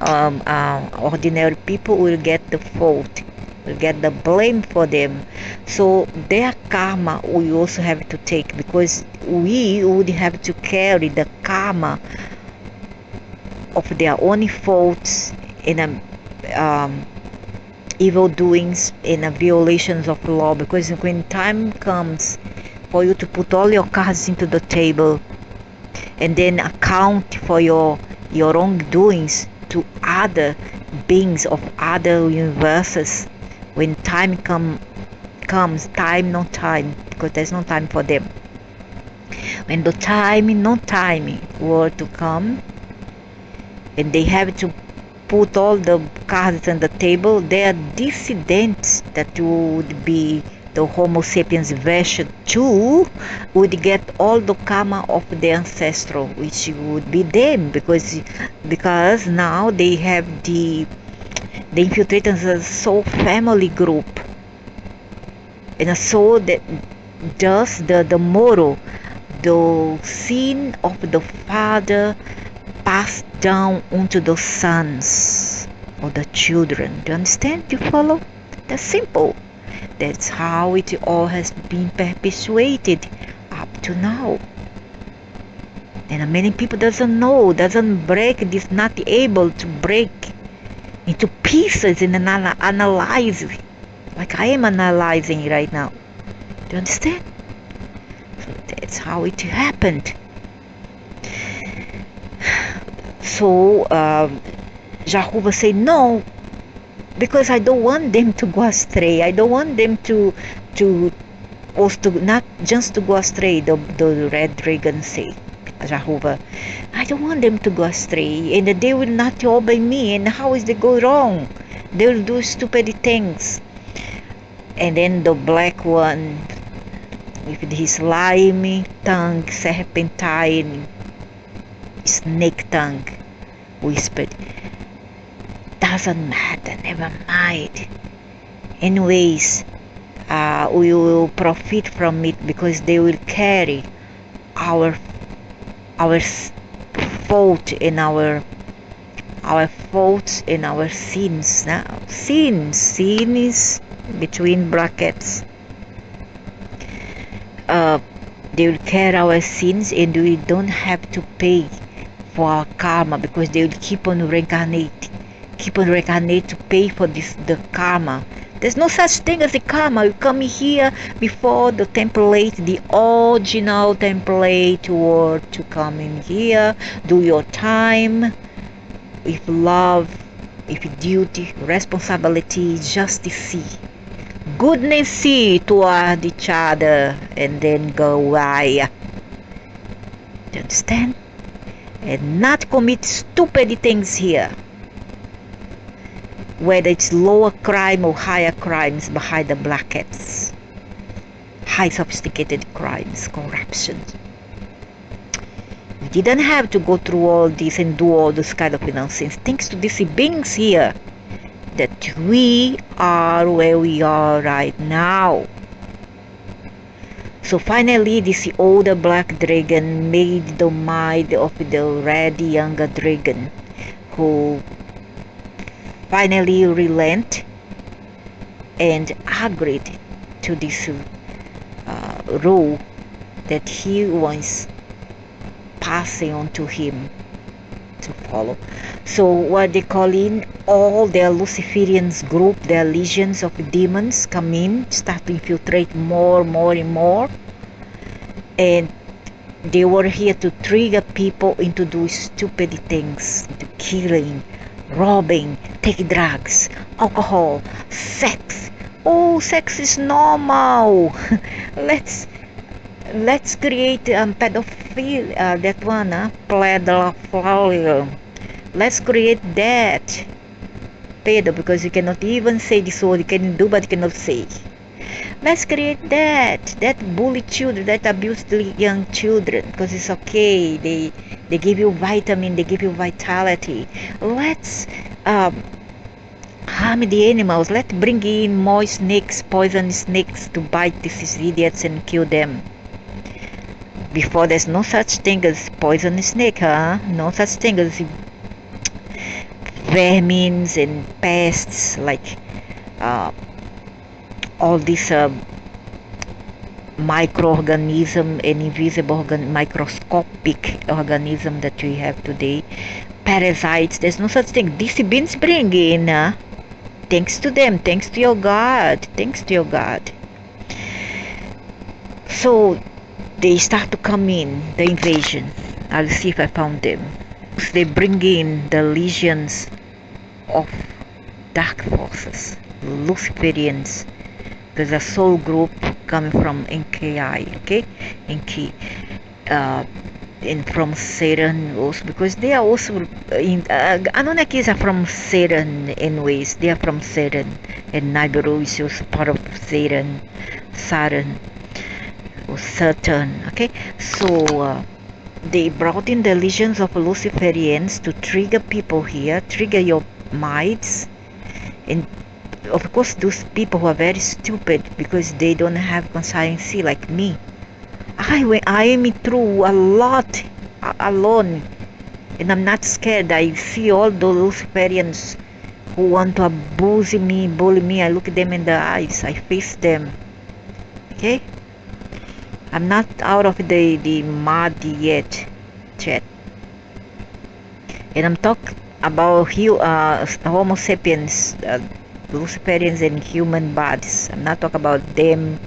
ordinary people will get the fault, will get the blame for them. So their karma we also have to take, because we would have to carry the karma of their own faults in a evil doings, in a violations of law. Because when time comes for you to put all your cards into the table and then account for your wrongdoings to other beings of other universes, when time comes, time no time, because there's no time for them, when the time no time were to come, and they have to put all the cards on the table, their descendants, that would be the Homo sapiens version 2, would get all the karma of the ancestral, which would be them, because now they have the infiltrators as a soul family group, and a soul that does the moral, the sin of the father passed down onto the sons or the children. Do you understand? Do you follow? That's simple. That's how it all has been perpetuated up to now. And many people doesn't know, doesn't break this, not able to break into pieces and analyze, like I am analyzing right now. Do you understand? So that's how it happened. So Jehovah said no, because I don't want them to go astray. I don't want them to also not just to go astray. The red dragon said, Jehovah, I don't want them to go astray, and they will not obey me. And how is they go wrong? They will do stupid things. And then the black one, with his slimy tongue, serpentine, snake tongue, whispered, doesn't matter, never mind. Anyways, we will profit from it, because they will carry our fault and our faults and our sins. Now, sin is between brackets. They will carry our sins, and we don't have to pay for our karma, because they will keep on reincarnate to pay for the karma. There's no such thing as a karma. You come here before the template, the original template, or to come in here, do your time with love, with duty, responsibility, justice, goodness toward each other, and then go away. Do you understand? And not commit stupid things here, whether it's lower crime or higher crimes behind the brackets, high sophisticated crimes, corruption. We didn't have to go through all this and do all this kind of nonsense, thanks to these beings here, that we are where we are right now. So finally, this older black dragon made the mind of the red younger dragon, who finally relent and agreed to this rule that he was passing on to him to follow. So what they call in, all their Luciferians group, their legions of demons come in, start to infiltrate more and more, and they were here to trigger people into doing stupid things, into killing, robbing, taking drugs, alcohol, sex. Oh, sex is normal. let's create pedophile, that one, pedophilia. Let's create that. Pedo, because you cannot even say this word. You can do, but you cannot say. Let's create that bully children, that abused young children, because it's okay. They give you vitamin, they give you vitality. Let's harm the animals. Let's bring in more snakes, poison snakes to bite these idiots and kill them. Before, there's no such thing as poison snake, huh? No such thing as vermins and pests like all these microorganism and invisible microscopic organism that we have today. Parasites, there's no such thing. These beings bring in, thanks to them, thanks to your God, thanks to your God. So they start to come in, the invasion. I'll see if I found them. So they bring in the legions of dark forces, Luciferians. There's a soul group coming from NKI, okay? NK, and from Satan also, because they are also in Anunnakis are from Satan anyways. They are from Satan, and Nibiru is also part of Satan, Saturn, or Saturn, okay? So they brought in the legions of Luciferians to trigger people here, trigger your minds, and of course those people who are very stupid because they don't have conscience like me. I am through a lot alone, and I'm not scared. I see all those Luciferians who want to abuse me, bully me. I look at them in the eyes, I face them, okay? I'm not out of the mud yet, chat. And I'm talking about Homo sapiens, Luciferians and human bodies. I'm not talking about them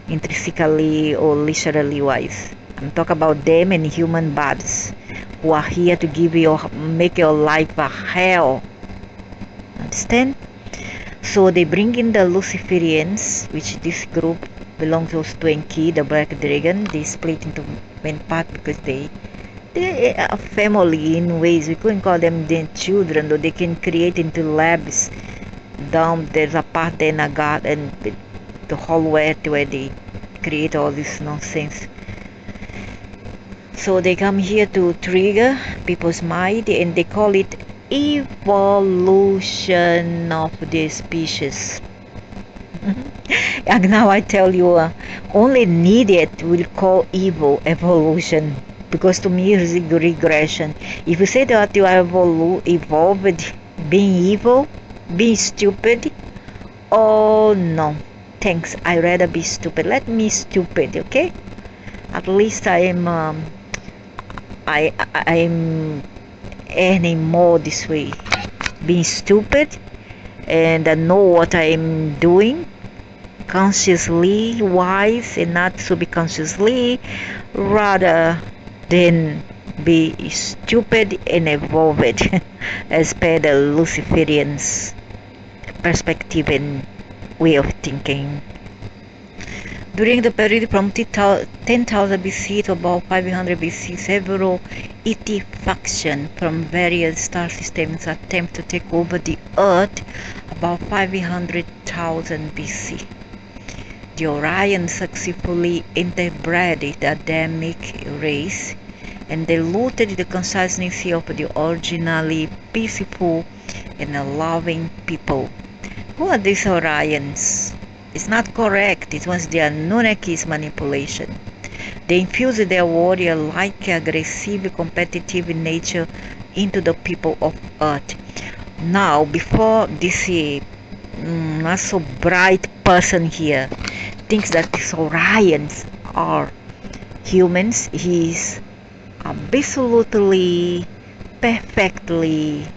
intrinsically or literally wise. I'm talking about them and human bodies who are here to make your life a hell. Understand? So they bring in the Luciferians, which this group belongs also to Enki, the Black Dragon. They split into many parts because they are a family in ways. We couldn't call them the children, though they can create into labs. Down there's a part in a garden, the whole earth where they create all this nonsense. So they come here to trigger people's mind, and they call it evolution of the species. And now I tell you, only an idiot will call evil evolution, because to me it's regression. If you say that you are evolved being evil, being stupid, oh no, thanks, I rather be stupid. Let me stupid, okay? At least I'm earning more this way, being stupid, and I know what I'm doing consciously, wise, and not subconsciously, rather than be stupid and evolved as per the Luciferians perspective and way of thinking. During the period from 10,000 BC to about 500 BC, several ET factions from various star systems attempt to take over the Earth. About 500,000 BC, the Orion successfully interbred the Adamic race, and they looted the consciousness of the originally peaceful and loving people. Who are these Orions? It's not correct. It was the Anunnakis manipulation. They infused their warrior-like, aggressive, competitive nature into the people of Earth. Now, before this not so bright person here thinks that these Orions are humans, he's absolutely, perfectly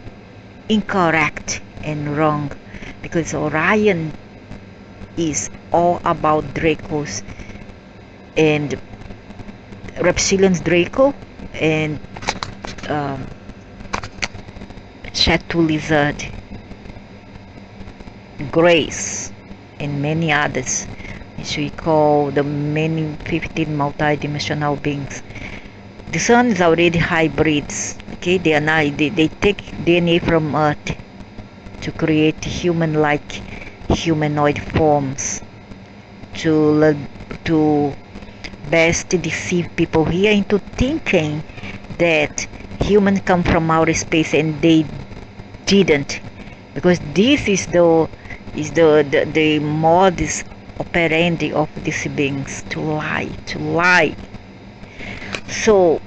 incorrect and wrong, because Orion is all about Dracos and reptilians, Draco and Chatu lizard, Grace, and many others, which we call the many 15 multi-dimensional beings. The sun is already hybrids. Okay, they are not, they take DNA from Earth to create human-like humanoid forms to best deceive people here into thinking that humans come from outer space, and they didn't. because this is the modus operandi of these beings, to lie. So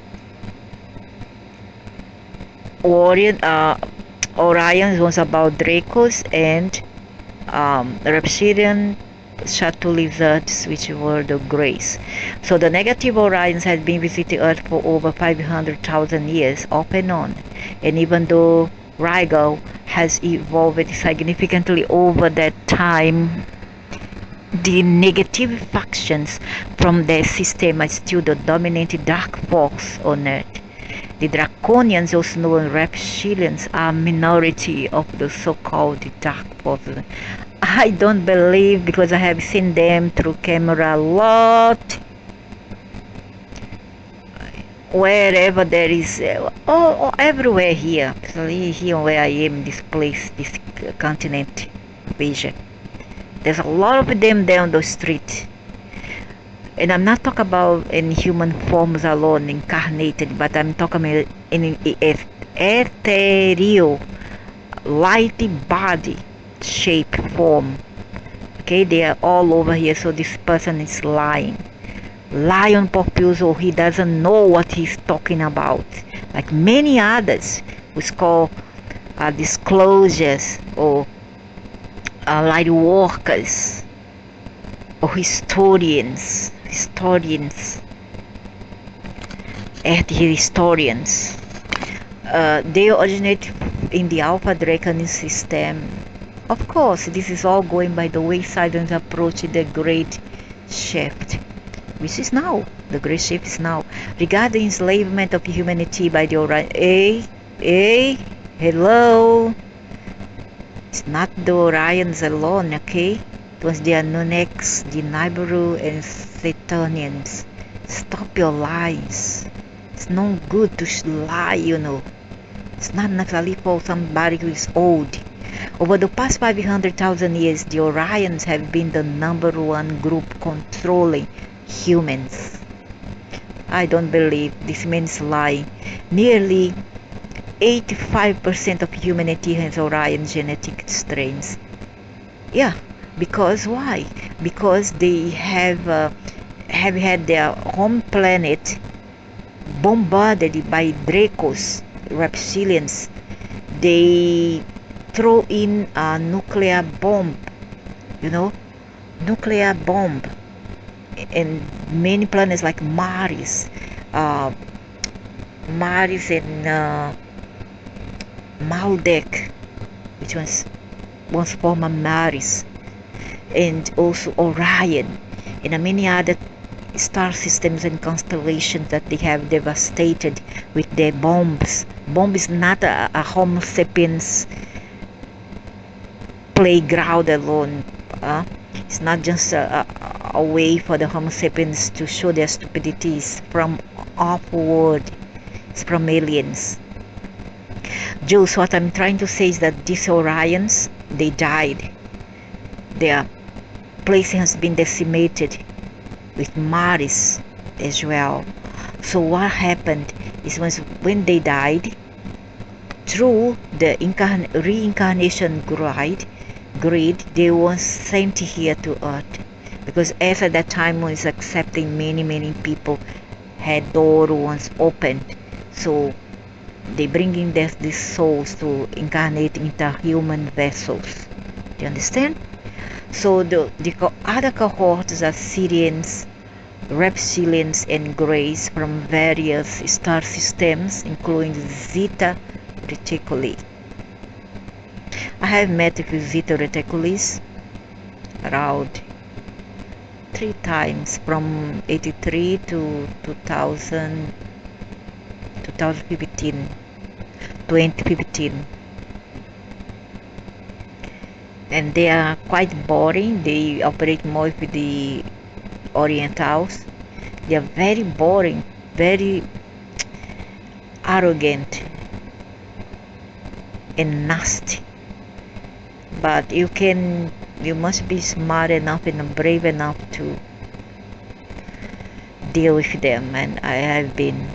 Orion was about Dracos and reptilian shuttle lizards, which were the Greys. So the negative Orions had been visiting Earth for over 500,000 years, off and on. And even though Rigel has evolved significantly over that time, the negative factions from their system are still the dominant dark force on Earth. The Draconians, also known as reptilians, are a minority of the so-called dark forces. I don't believe, because I have seen them through camera a lot. Wherever there is, everywhere here, especially here where I am, this place, this continent of Asia. There's a lot of them down the street. And I'm not talking about in human forms alone, incarnated, but I'm talking about in ethereal, light body, shape, form. Okay, they are all over here, so this person is lying. Lie on purpose, or he doesn't know what he's talking about. Like many others, who's called disclosures, or light workers, or historians, earth historians. They originate in the Alpha Draconis system. Of course, this is all going by the wayside and approach the great shift, which is now. The great shift is now. Regarding enslavement of humanity by the Orion. Hello. It's not the Orions alone, okay? It was the Anunnaks, the Nibiru, and Saturnians. Stop your lies. It's no good to lie, you know. It's not necessarily for somebody who is old. Over the past 500,000 years, the Orions have been the #1 group controlling humans. I don't believe this means lying. Nearly 85% of humanity has Orion genetic strains. Yeah, because why? Because they have had their home planet bombarded by Dracos, reptilians. They throw in a nuclear bomb, nuclear bomb, and many planets like Mars and Maldek, which was once former Mars, and also Orion, and many other star systems and constellations that they have devastated with their bombs. Bomb is not a Homo sapiens playground alone. It's not just a way for the Homo sapiens to show their stupidity. It's from off-world. It's from aliens. Jules, what I'm trying to say is that these Orions, they died. Their place has been decimated with Mars as well. So what happened is when they died, through the reincarnation grid, they were sent here to Earth, because as at that time was accepting many people, had door once opened, so they bringing these souls to incarnate into human vessels. Do you understand? So the other cohorts are Sirians, reptilians, and Greys from various star systems, including Zeta Reticuli. I have met with Zeta Reticulis around 3 times, from 83 to 2015. And they are quite boring. They operate more with the Orientals. They are very boring, very arrogant and nasty. But you must be smart enough and brave enough to deal with them, and I have been.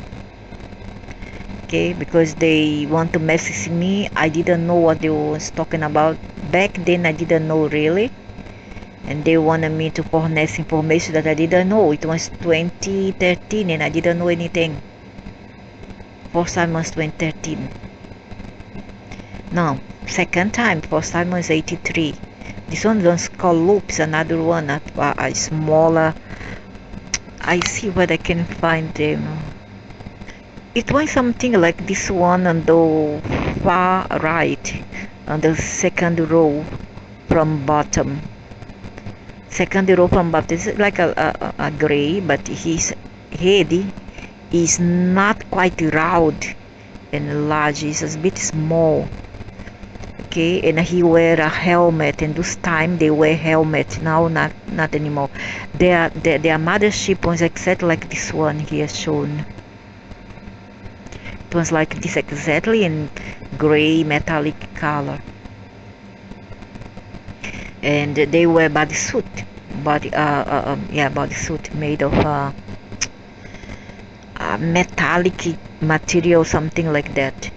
okay, because they want to message me. I didn't know what they was talking about back then. I didn't know really, and they wanted me to furnish information that I didn't know. It was 2013 and I didn't know anything. First time was 2013. No, second time, first time was 83. This one was called loops, another one, a smaller. I see what I can find them. It was something like this one on the far right, on the second row from bottom. Second row from bottom is like a gray, but his head is not quite round and large. It's a bit small. Okay, and he wear a helmet, and this time they wear helmet. Now not anymore. Their mothership was exactly like this one here shown. It was like this exactly in gray metallic color, and they wear bodysuit, bodysuit made of metallic material, something like that.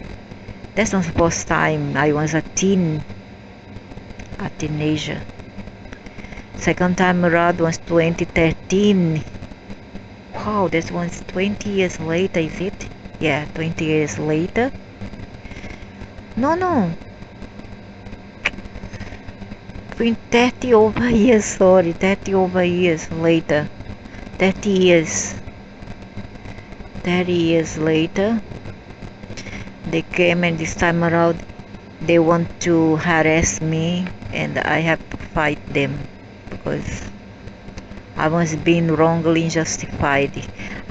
That's not the first time. I was a teenager. Second time around was 2013. Wow, that was 20 years later, is it? Yeah, 20 years later. No. 30 over years, sorry, 30 over years later. 30 years. 30 years later. They came, and this time around they want to harass me, and I have to fight them because I was being wrongly justified.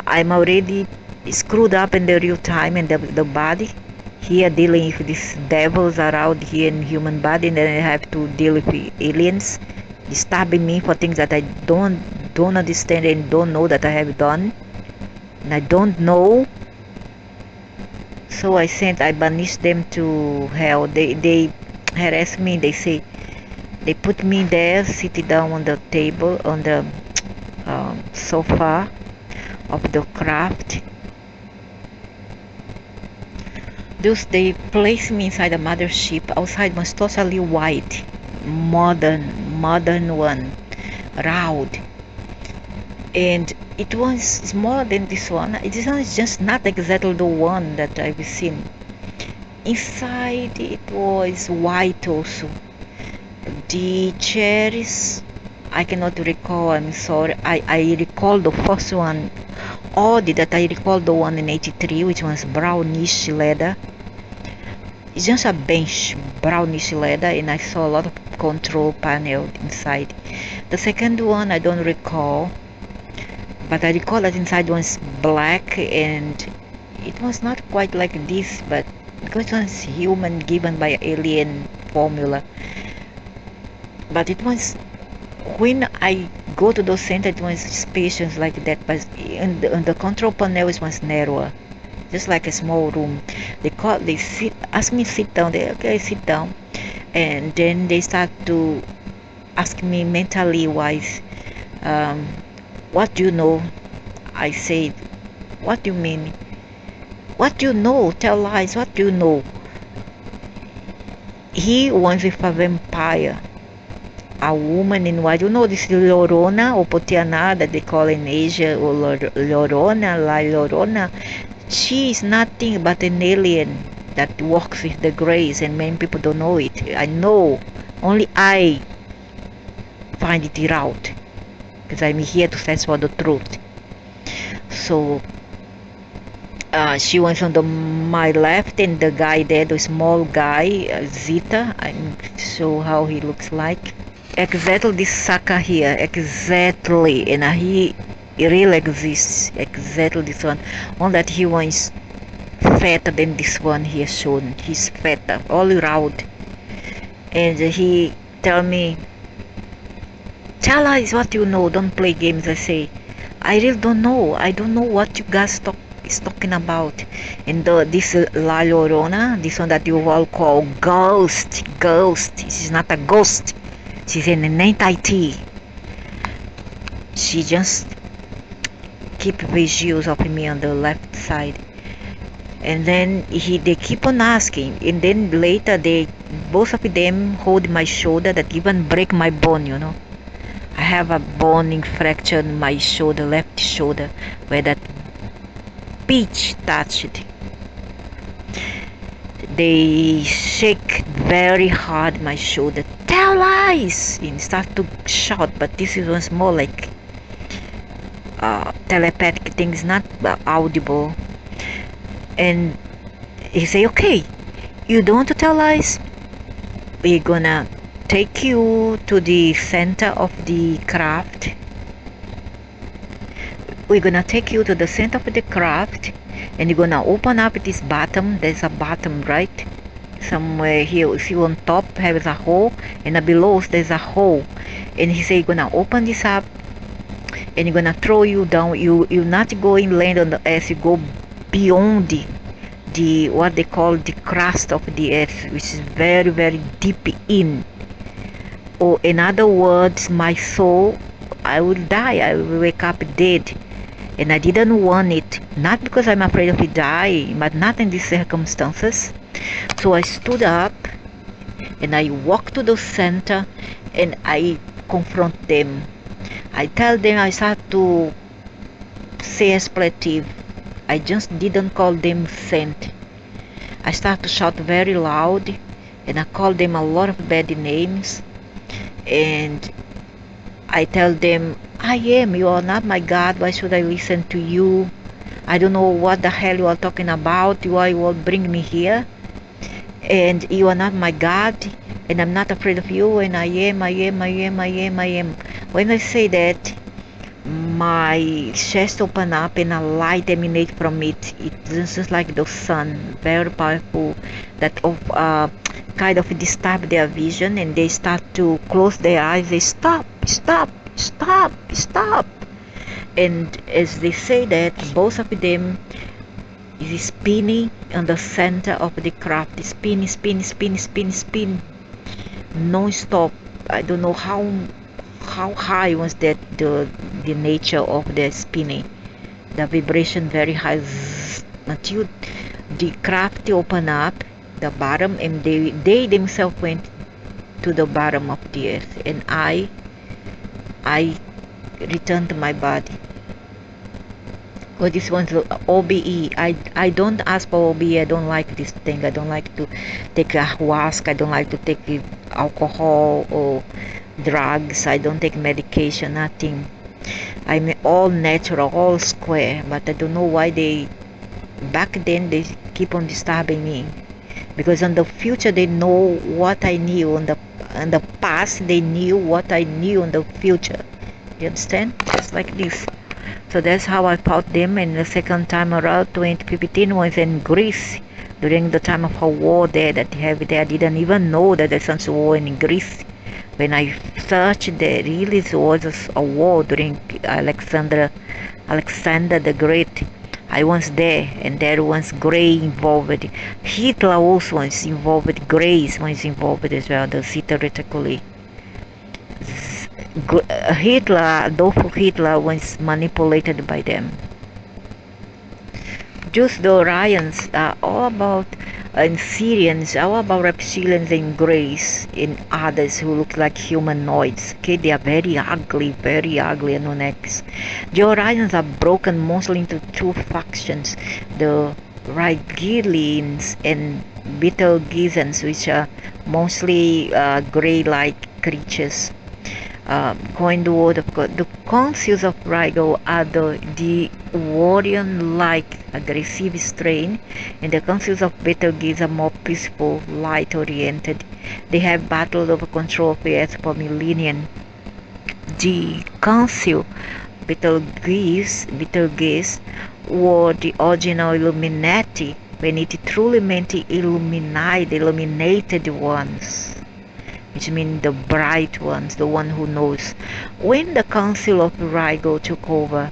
I'm already screwed up in the real time and the body. Here dealing with these devils around here in human body, and then I have to deal with aliens disturbing me for things that I don't understand and don't know that I have done. And I don't know. So I banished them to hell. They harass me. They say, they put me there, sitting down on the table, on the sofa of the craft. They placed me inside a mothership. Outside was totally white, modern one, round, and it was smaller than this one. This one is just not exactly the one that I've seen. Inside it was white also. The chairs, I cannot recall, I'm sorry. I recall the first one, odd that I recall the one in 83, which was brownish leather. It's just a bench, brownish leather, and I saw a lot of control panel inside. The second one I don't recall, but I recall that inside was black, and it was not quite like this, but because it was human given by alien formula. But it was, when I go to those centers, it was spacious like that, but in the control panel it was narrower, just like a small room. They ask me sit down. Okay, sit down, and then they start to ask me mentally wise, what do you know? I said, what do you mean? What do you know? Tell lies. What do you know? He was with a vampire, a woman in white. You know this Llorona or Potiana that they call in Asia, or Llorona, La Llorona. She is nothing but an alien that works with the grays, and many people don't know it. I know, only I find it out, because I'm here to search for the truth. So she was on my left, and the guy there, the small guy, Zita, I'm sure how he looks like. Exactly this sucker here, exactly, and he really exists, exactly this one. Only that he was fatter than this one here shown. He's fatter, all around. And he tell me, tell us what you know, don't play games. I say, I really don't know. I don't know what you guys is talking about. And this La Llorona, this one that you all call ghost. She's not a ghost. She's an entity. She just keep visuals of me on the left side. And then they keep on asking, and then later both of them hold my shoulder that even break my bone, you know. I have a bone fracture in my shoulder, left shoulder, where that peach touched. They shake very hard my shoulder. Tell lies! And start to shout, but this is once more like telepathic things, not audible. And he say, okay, you don't want to tell lies? We're gonna take you to the center of the craft. We're gonna take you to the center of the craft, and you're gonna open up this bottom. There's a bottom, right? Somewhere here, you see on top has a hole, and below there's a hole. And he say, you're gonna open this up, and you're gonna throw you down. You're not going land on the earth. You go beyond the what they call the crust of the earth, which is very, very deep in. Or in other words, my soul, I will die. I will wake up dead. And I didn't want it, not because I'm afraid of dying, but not in these circumstances. So I stood up and I walked to the center and I confront them. I tell them, I start to say expletive. I just didn't call them saint. I start to shout very loud and I call them a lot of bad names. And I tell them, I am, you are not my God, why should I listen to you? I don't know what the hell you are talking about, why you will bring me here. And you are not my God, and I'm not afraid of you, and I am. When I say that, my chest open up and a light emanate from it. It's just like the sun, very powerful, that kind of disturb their vision, and they start to close their eyes. They stop. And as they say that, both of them is spinning on the center of the craft, spin non-stop. I don't know how high was that the nature of the spinning, the vibration very high, until the craft open up the bottom, and they themselves went to the bottom of the earth, and I returned to my body. Oh, this one's OBE. I don't ask for OBE. I don't like this thing. I don't like to take ayahuasca. I don't like to take alcohol or drugs. I don't take medication, nothing. I'm all natural, all square. But I don't know why back then they keep on disturbing me. Because in the future they know what I knew. In the past they knew what I knew in the future. You understand? Just like this. So that's how I fought them. And the second time around, 2015, was in Greece during the time of a war there that they have there. I didn't even know that there's such a war in Greece. When I searched there, really there was a war during Alexander the Great. I was there, and there was Grey involved. Hitler also was involved. Grace was involved as well, the Zeta Reticuli. Adolf Hitler was manipulated by them. Just the Orions are all about, and Syrians, all about reptilians and Greys and others who look like humanoids. Okay, they are very ugly Anunnakis. The Orions are broken mostly into two factions, the Rigelians and Betelgeusans, which are mostly grey-like creatures. Coined the word of God. The councils of Rigel are the warrior-like aggressive strain, and the councils of Betelgeuse are more peaceful, light-oriented. They have battled over control of the earth for millennia. The council Betelgeuse were the original Illuminati, when it truly meant illuminated ones, which means the bright ones, the one who knows. When the Council of Rigel took over,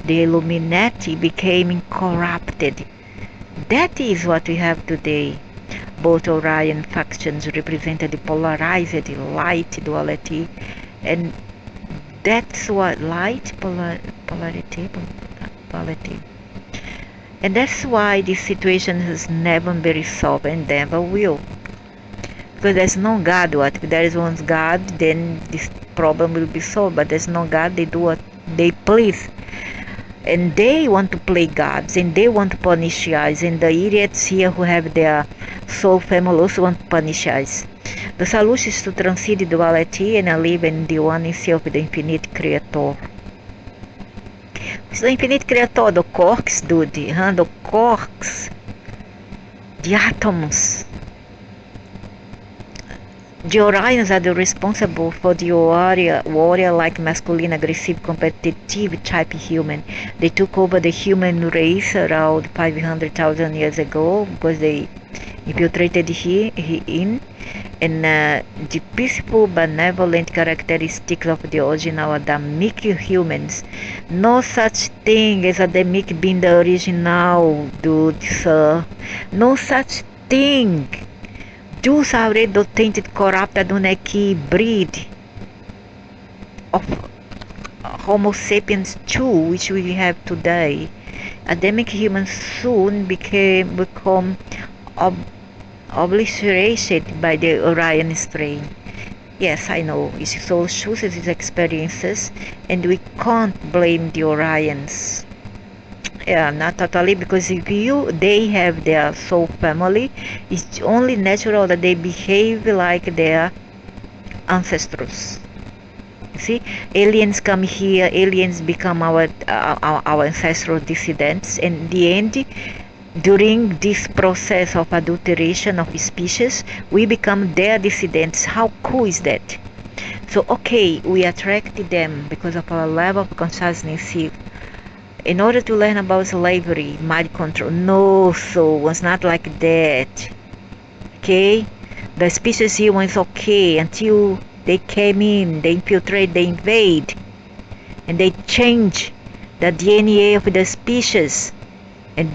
the Illuminati became corrupted. That is what we have today. Both Orion factions represented the polarized light duality, and that's what light polarity. And that's why this situation has never been resolved and never will. Because there's no God. What if there is one God, then this problem will be solved. But there's no God. They do what they please, and they want to play gods, and they want to punish us. And the idiots here who have their soul family also want to punish us. The solution is to transcend duality and live in the oneness of the infinite creator. It's the infinite creator, the quarks, dude, huh? The quarks, the atoms. The Orions are the responsible for the warrior-like masculine, aggressive, competitive type human. They took over the human race around 500,000 years ago because they infiltrated in, and the peaceful, benevolent characteristics of the original Adamic humans. No such thing as Adamic being the original, dude, sir. No such thing. Those are already the tainted, corrupted, unlucky breed of Homo sapiens 2, which we have today. Adamic humans soon become obliterated by the Orion strain. Yes, I know, each soul chooses its experiences, and we can't blame the Orions. Yeah, not totally, because if they have their soul family, it's only natural that they behave like their ancestors. See, aliens come here, aliens become our ancestral descendants, and in the end, during this process of adulteration of species, we become their descendants. How cool is that? So okay, we attracted them because of our level of consciousness in order to learn about slavery, mind control. No, so it's not like that. Okay, the species here was okay until they came in, they infiltrate, they invade, and they change the DNA of the species, and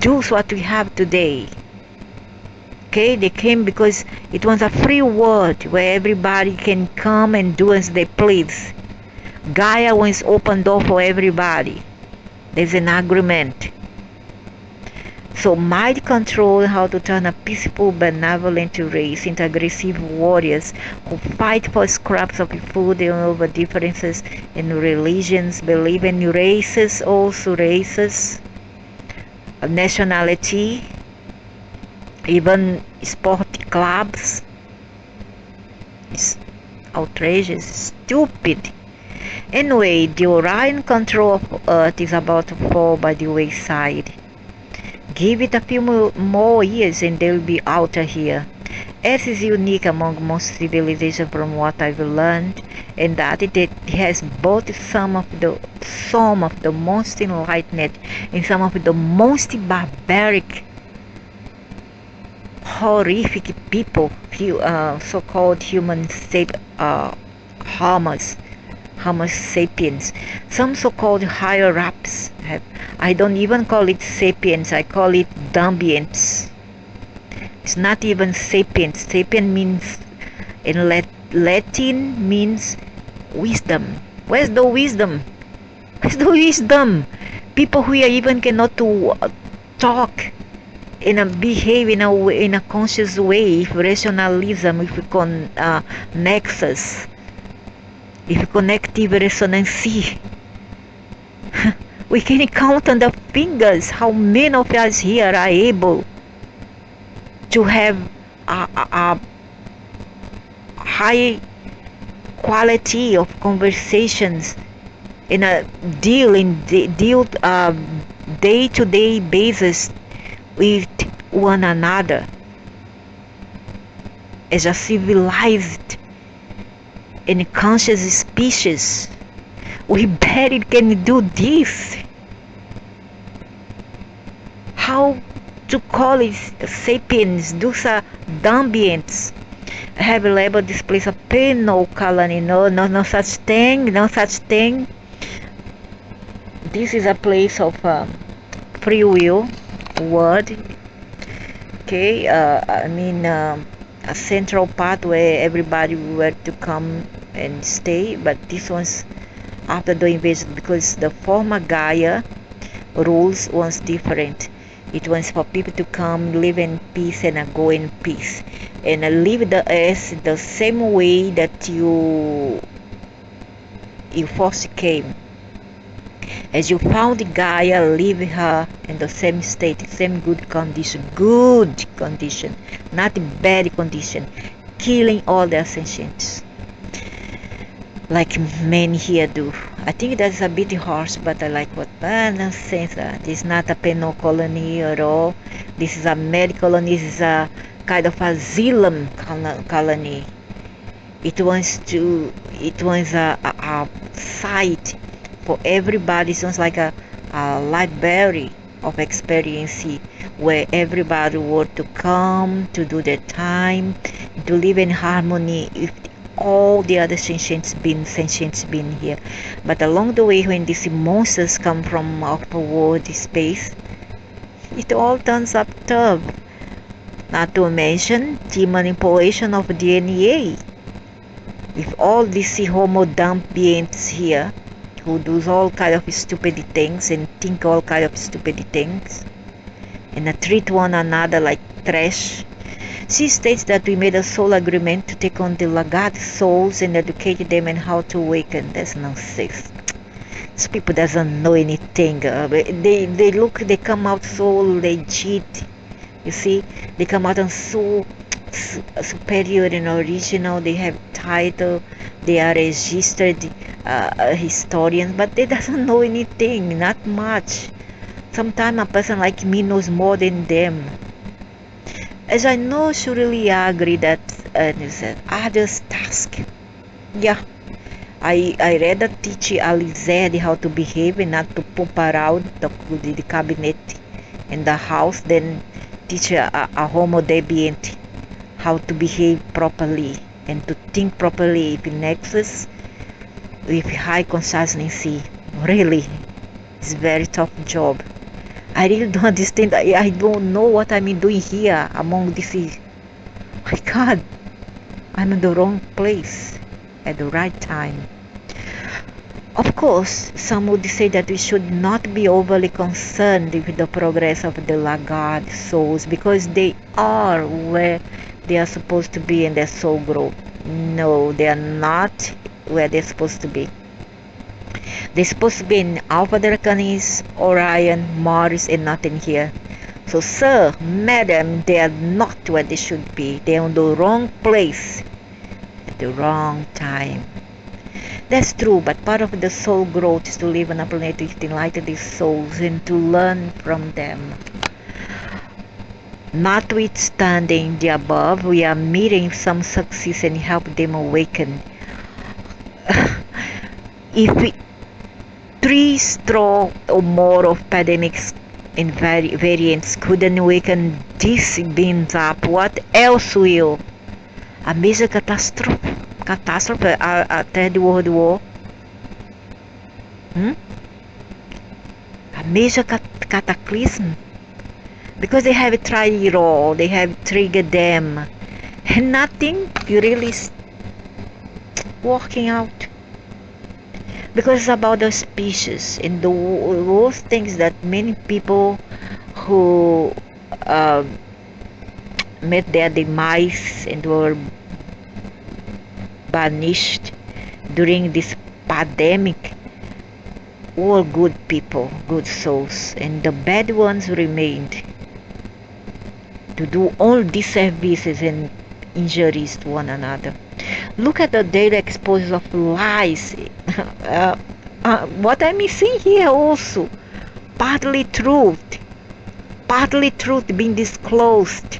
do what we have today. Okay, they came because it was a free world where everybody can come and do as they please. Gaia wants open door for everybody. There's an agreement. So mind control, how to turn a peaceful, benevolent race into aggressive warriors who fight for scraps of food and over differences in religions, believe in races, also races, nationality, even sport clubs. It's outrageous, stupid. Anyway, the Orion control of Earth is about to fall by the wayside. Give it a few more years and they'll be out here. Earth is unique among most civilizations from what I've learned, and that it has both some of the most enlightened and some of the most barbaric, horrific people, so-called Homo sapiens. Some so-called higher ups have, I don't even call it sapiens, I call it dumbians. It's not even sapiens. Sapien means, in Latin, means wisdom. Where's the wisdom? Where's the wisdom? People who even cannot talk and behave in a conscious way, if rationalism, if nexus, if connective resonance. We can count on the fingers how many of us here are able to have a high quality of conversations in a day-to-day basis with one another as a civilized and conscious species. We barely can do this. How to call it sapiens? Those are dumbians. I have labeled this place a penal colony. No such thing. No such thing. This is a place of free will world. Okay, a central part where everybody were to come and stay, but this one's after the invasion, because the former Gaia rules was different. It was for people to come, live in peace, and go in peace, and live the earth the same way that you first came. As you found Gaia, leave her in the same state, same good condition, not bad condition, killing all the sentients, like men here do. I think that's a bit harsh, but I like what nonsense. This is not a penal colony at all. This is a medical colony. This is a kind of asylum colony. It wants a site for everybody. It sounds like a library of experience where everybody were to come to do their time, to live in harmony with all the other sentients being here. But along the way, when these monsters come from outward space, it all turns up tough. Not to mention the manipulation of DNA. With all these homo dump beings here, who does all kind of stupid things and think all kind of stupid things, and treat one another like trash. She states that we made a soul agreement to take on the laggard souls and educate them in how to awaken. That's nonsense. These people doesn't know anything. They come out so legit. You see, they come out and so superior and original. They have title. They are registered historians, but they doesn't know anything. Not much. Sometimes a person like me knows more than them. As I know, surely I agree that others task. Yeah, I read a teacher Alizé how to behave and not to pump around the cabinet in the house, then teach a homo deviant how to behave properly and to think properly if in nexus with high consciousness. Really, it's a very tough job. I really don't understand. I don't know what I'm doing here among this. My God, I'm in the wrong place at the right time. Of course, some would say that we should not be overly concerned with the progress of the laggard souls because they are where they are supposed to be in their soul growth. No, they are not where they're supposed to be. They're supposed to be in Alpha Draconis, Orion, Mars, and nothing here. So, sir, madam, they are not where they should be. They're in the wrong place at the wrong time. That's true, but part of the soul growth is to live on a planet with enlightened souls and to learn from them. Notwithstanding the above, we are meeting some success and help them awaken. If 3 straw or more of pandemics and variants couldn't awaken these beings up, what else will? A major catastrophe, a third world war? A major cataclysm? Because they have tried it all, they have triggered them, and nothing really working out. Because it's about the species and those things that many people who met their demise and were banished during this pandemic were good people, good souls, and the bad ones remained to do all these services and injuries to one another. Look at the daily exposure of lies. What I'm seeing here also, partly truth being disclosed.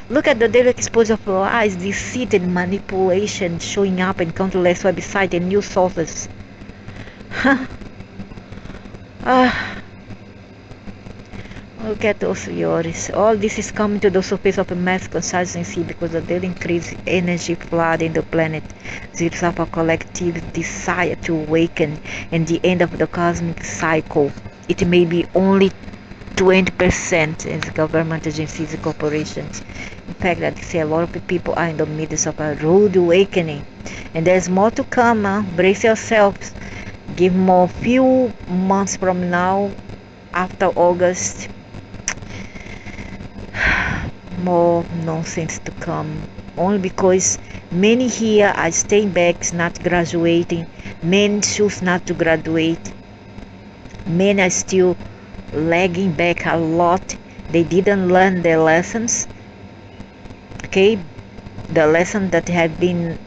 Look at the daily exposure of lies, deceit and manipulation showing up in countless websites and news sources. Look at those theories. All this is coming to the surface of mass consciousness because of the increased energy flood in the planet. There is a collective desire to awaken and the end of the cosmic cycle. It may be only 20% in the government agencies and corporations. In fact, I see a lot of people are in the midst of a rude awakening. And there's more to come. Brace yourselves. Give more few months from now. After August, more nonsense to come. Only because many here are staying back, not graduating. Men choose not to graduate. Men are still lagging back a lot. They didn't learn their lessons. Okay, the lesson that have been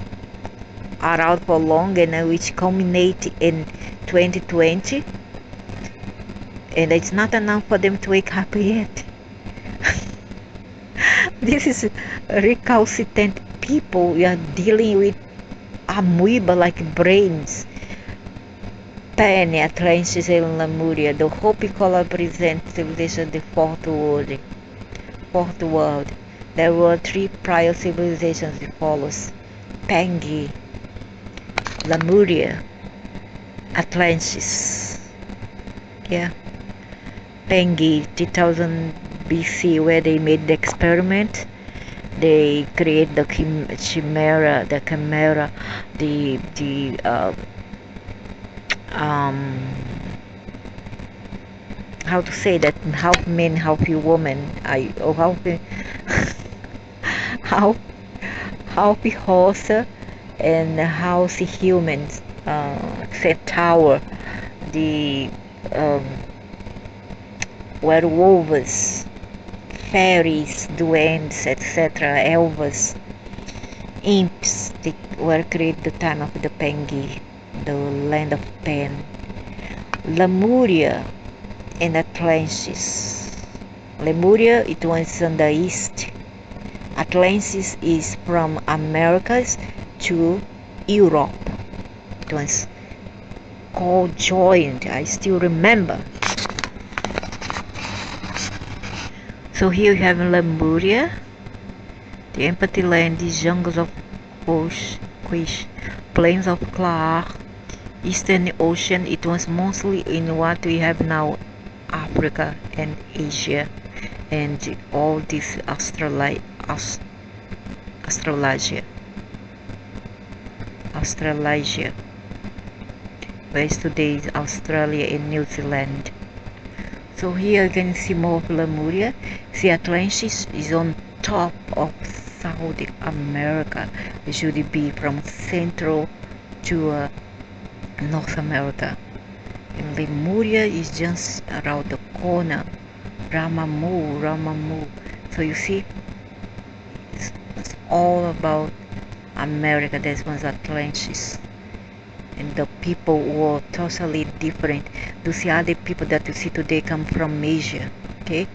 around for long and which culminate in 2020, and it's not enough for them to wake up yet. This is recalcitrant people. We are dealing with amoeba like brains. Penny, Atlantis, and Lemuria, the Hopi-Color present civilization, the fourth world. There were three prior civilizations that follows: Pangi, Lemuria, Atlantis. Yeah, Pangi, 2000 BC, where they made the experiment. They create the chimera, how to say that, half man, half woman. How half horse and half humans. Centaur, the um, werewolves, fairies, duendes, etc., elves, imps. They were created the time of the Pengi, the land of Pen. Lemuria and Atlantis. Lemuria, it was on the east. Atlantis is from Americas to Europe. It was co-joined. I still remember. So here you have Lemuria, the empty land, the jungles of Kush, plains of Clark, Eastern Ocean. It was mostly in what we have now, Africa and Asia, and all this Australasia, where is today is Australia and New Zealand. So here you can see more of Lemuria. See, Atlantis is on top of South America. It should be from Central to North America. And Lemuria is just around the corner. Ramamu. So you see, it's all about America. That was Atlantis. And the people were totally different. You see, other people that you see today come from Asia, okay,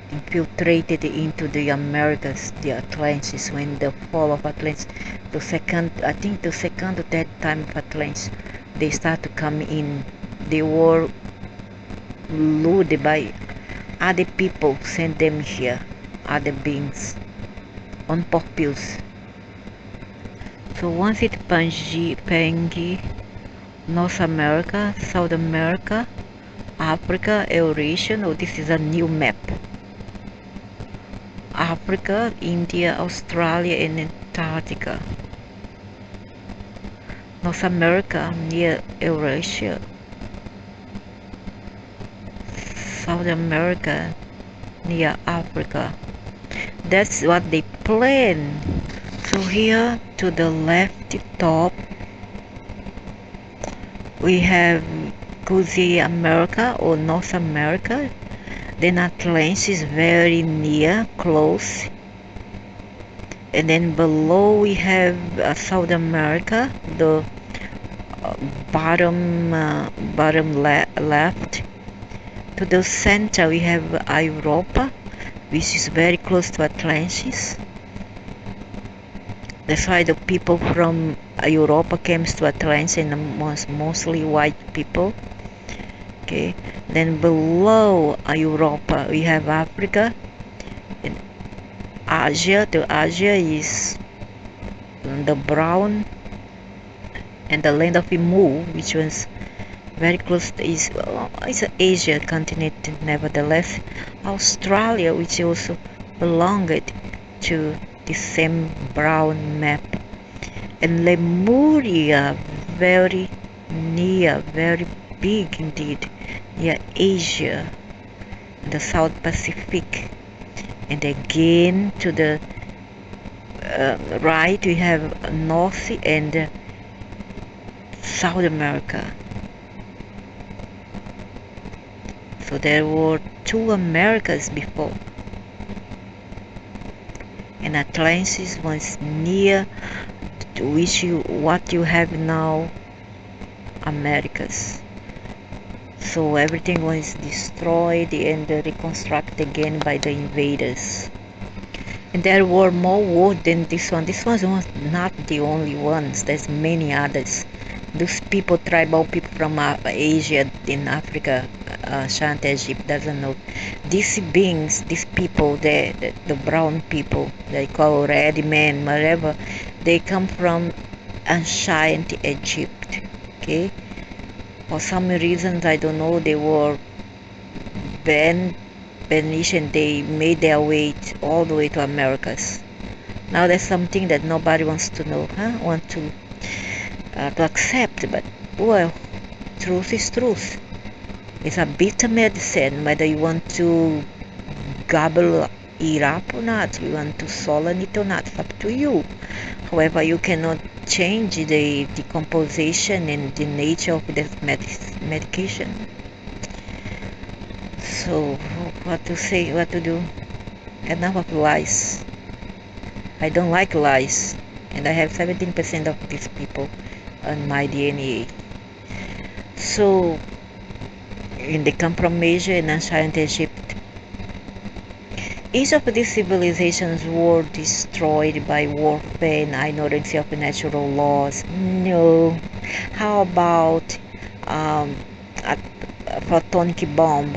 infiltrated into the Americas, the Atlantis. When the fall of Atlantis, the second or third time of Atlantis, they start to come in. They were lured by other people, sent them here, other beings, on purpose. So once it Pangi, North America, South America, Africa, Eurasia. Oh, this is a new map. Africa, India, Australia, and Antarctica. North America near Eurasia. South America near Africa. That's what they plan. So here to the left top, we have Cozy America or North America. Then Atlantis is very near, close. And then below we have South America, the bottom left. To the center we have Europa, which is very close to Atlantis. That's why the people from Europa came to Atlantis, and mostly white people. Okay, then below Europa we have Africa and Asia. The Asia is the brown and the land of Imu, which was very close to it's an Asia continent. Nevertheless, Australia, which also belonged to the same brown map, and Lemuria, very near, very big indeed, near Asia. the South Pacific, and again to the right we have North and South America. So there were two Americas before, and Atlantis was near to which what you have now, Americas. So everything was destroyed and reconstructed again by the invaders. And there were more wars than this one. This one was not the only ones. There's many others. Those people, tribal people from Asia, in Africa, Shant, Egypt, doesn't know. These beings, these people, the brown people, they call red men, whatever, they come from ancient Egypt. Okay, for some reasons I don't know, they were banished and they made their way all the way to Americas. Now that's something that nobody wants to know, want to accept, but well, truth is truth. It's a bitter medicine, whether you want to gobble it up or not, you want to swallow it or not, it's up to you. However, you cannot change the decomposition and the nature of this medication. So, what to say, what to do? Enough of lies. I don't like lies, and I have 17% of these people on my DNA. So, they come from Asia and ancient Egypt. Each of these civilizations were destroyed by warfare and ignorance of natural laws. No. How about a photonic bomb,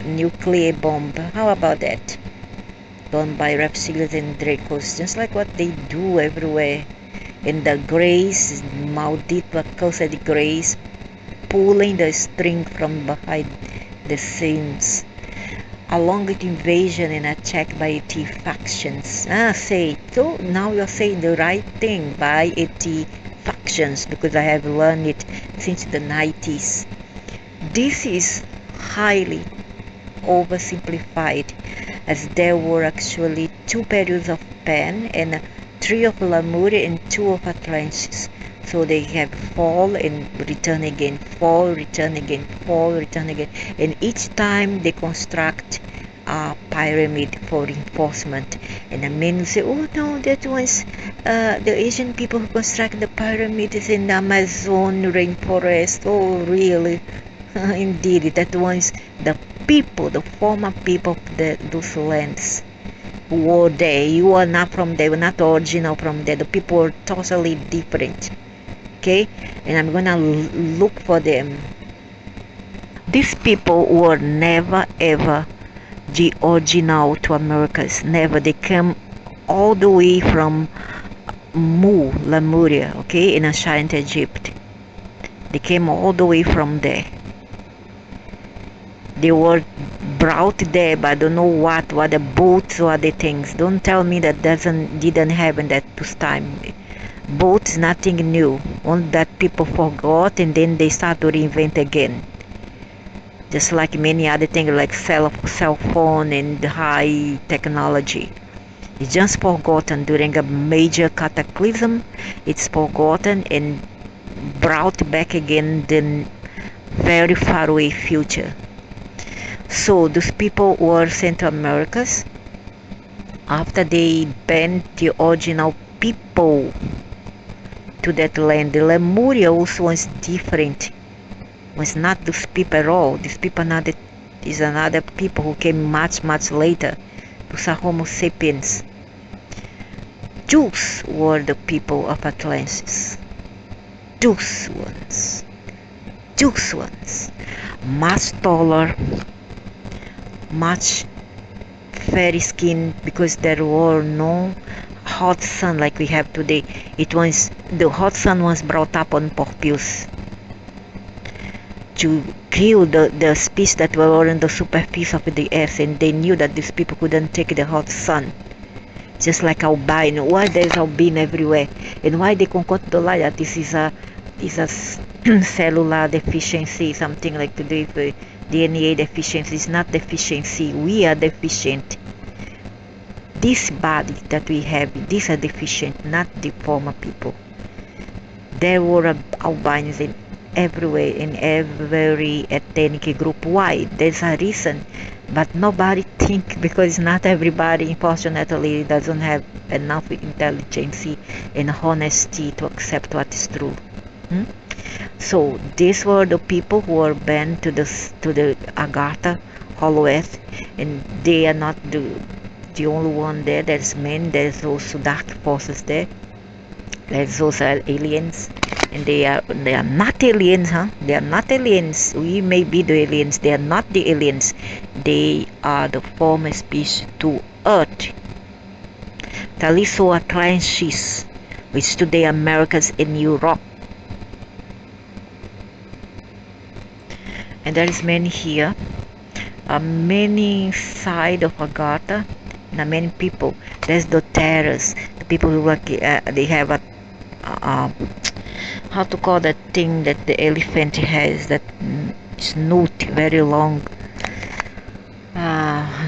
nuclear bomb? How about that? Done by reptilians and dracos, just like what they do everywhere. And the grace, maldita cursed grace, pulling the string from behind the scenes, along with invasion and attack by ET factions. So now you're saying the right thing, by ET factions, because I have learned it since the 90s. This is highly oversimplified, as there were actually 2 periods of Pan and 3 of Lemuria and 2 of Atlantis. So they have fall and return again, fall, return again, fall, return again. And each time they construct a pyramid for reinforcement. And the men say, oh no, that was the Asian people who construct the pyramids in the Amazon rainforest. Oh really? Indeed, that was the people, the former people of those lands who were there. You are not from there, you are not original from there. The people were totally different. Okay, and I'm gonna look for them. These people were never ever the original to Americas. Never. They came all the way from Lemuria, okay, in ancient Egypt. They came all the way from there. They were brought there, but I don't know what the boats or the things. Don't tell me that didn't happen at this time. Boats, nothing new, only that people forgot and then they start to reinvent again. Just like many other things like cell phone and high technology. It's just forgotten during a major cataclysm. It's forgotten and brought back again in very far away future. So those people were sent to Americas after they banned the original people to that land. The Lemuria also was different. Was not those people at all. These people is another people who came much later. Those are Homo sapiens. Jews were the people of Atlantis. Jews ones. Much taller, much fairy skin, because there were no hot sun like we have today. The hot sun was brought up on purpose to kill the species that were on the superficie of the earth, and they knew that these people couldn't take the hot sun. Just like albino. Why there's albino everywhere, and why they concoct the lie that this is a cellular deficiency, something like to do with DNA deficiency is not deficiency. We are deficient. This body that we have, these are deficient, not the former people. There were albinos in everywhere, in every ethnic group. Why? There's a reason, but nobody think, because not everybody, unfortunately, doesn't have enough intelligence and honesty to accept what is true. So these were the people who were banned to the Agartha Hollow Earth, and they are not the only one there. There's men. There's also dark forces there. There's also aliens, and they are not aliens, huh? They are not aliens. We may be the aliens. They are not the aliens. They are the former species to Earth. Thalasso-Atlantis, which today Americas and Europe. And there is many here, many side of Agartha, and many people. There's the terrors, the people who work. They have a how to call that thing that the elephant has, that snoot, very long.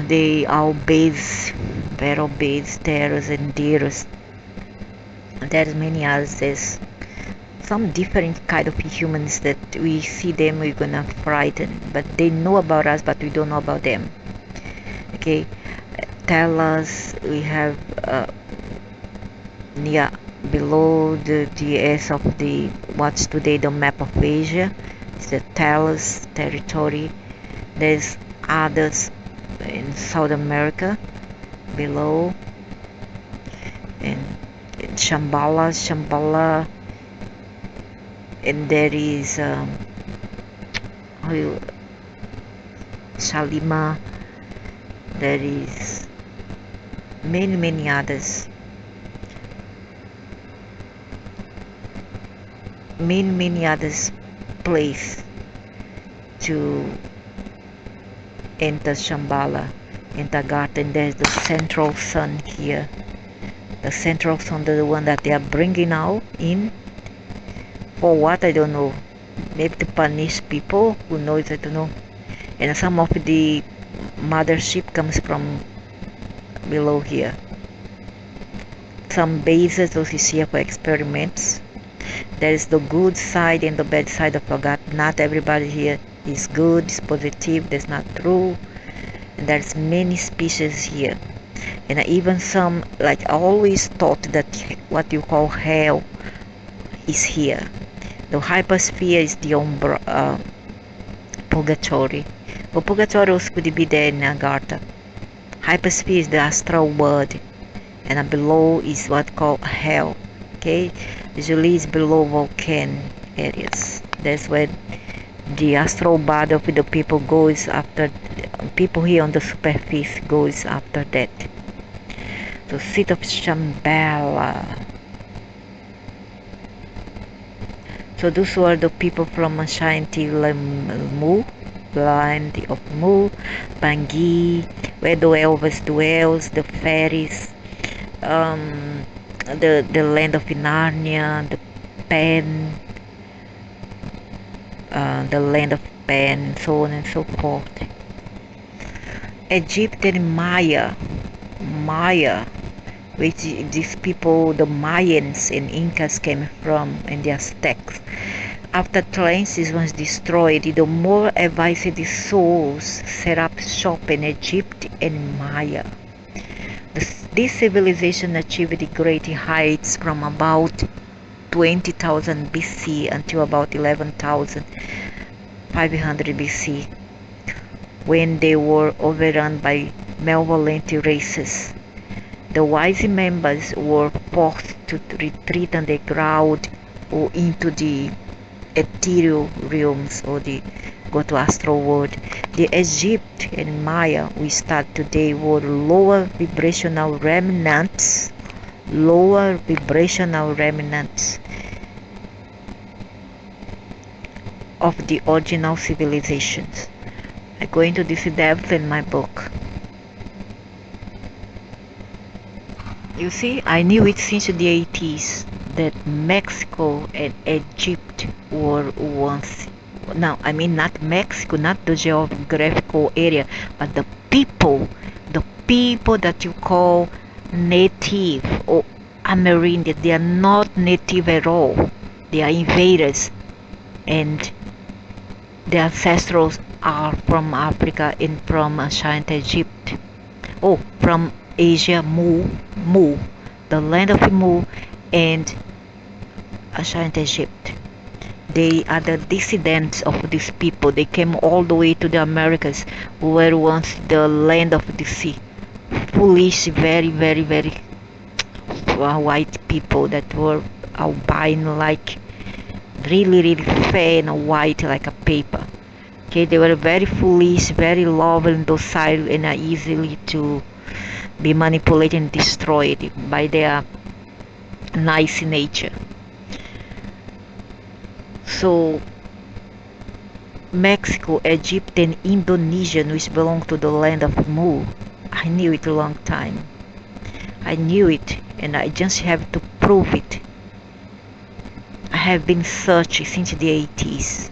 They are obese, very obese terrors and deers. There's many others. There's some different kind of humans that we see them, we're gonna frighten, but they know about us, but we don't know about them. Okay, tell us. We have near below the edge of the what's today the map of Asia. It's the Talos territory. There's others in South America below, and Shambhala, and there is Shalima. There is many others, many others place to enter Shambhala, enter garden. There's the central sun here. The central sun, the one that they are bringing out in. For what, I don't know. Maybe to punish people. Who knows? I don't know. And some of the mothership comes from below here. Some bases also is here for experiments. There is the good side and the bad side of God. Not everybody here is good, is positive. That's not true. And there's many species here. And even some, like I always thought that what you call hell is here. The hypersphere is the purgatory. But purgatory also could be there in Agartha. Hypersphere is the astral world, and below is what called hell. Okay, usually it's below volcano areas. That's where the astral body of the people goes after. People here on the superficie goes after that. The seat of Shambhala. So those were the people from Ashanti Mu, land of Mu, Bangi, where the Elves dwells, the fairies, the land of Narnia, the Pen, the land of Pen, so on and so forth. Egyptian Maya, which these people, the Mayans and Incas came from, and the Aztecs. After Atlantis was destroyed, the more advanced souls set up shop in Egypt and Maya. This civilization achieved great heights from about 20,000 BC until about 11,500 BC, when they were overrun by malevolent races. The wise members were forced to retreat underground or into the ethereal realms, or go to astral world. The Egypt and Maya we start today were lower vibrational remnants of the original civilizations. I go into this depth in my book. You see, I knew it since the 80s that Mexico and Egypt were once Now, I mean not Mexico, not the geographical area, but the people that you call native or Amerindian. They are not native at all. They are invaders, and their ancestors are from Africa and from ancient Egypt. Oh, from Asia, Mu, the land of Mu, and ancient Egypt. They are the descendants of these people. They came all the way to the Americas, who were once the land of the sea. Foolish, very, very, very white people that were albino, like really, really fair and white like a paper. Okay, they were very foolish, very loving, docile, and are easily to be manipulated and destroyed by their nice nature. So Mexico, Egypt, and Indonesia, which belong to the land of Mu, I knew it a long time. I knew it, and I just have to prove it. I have been searching since the 80s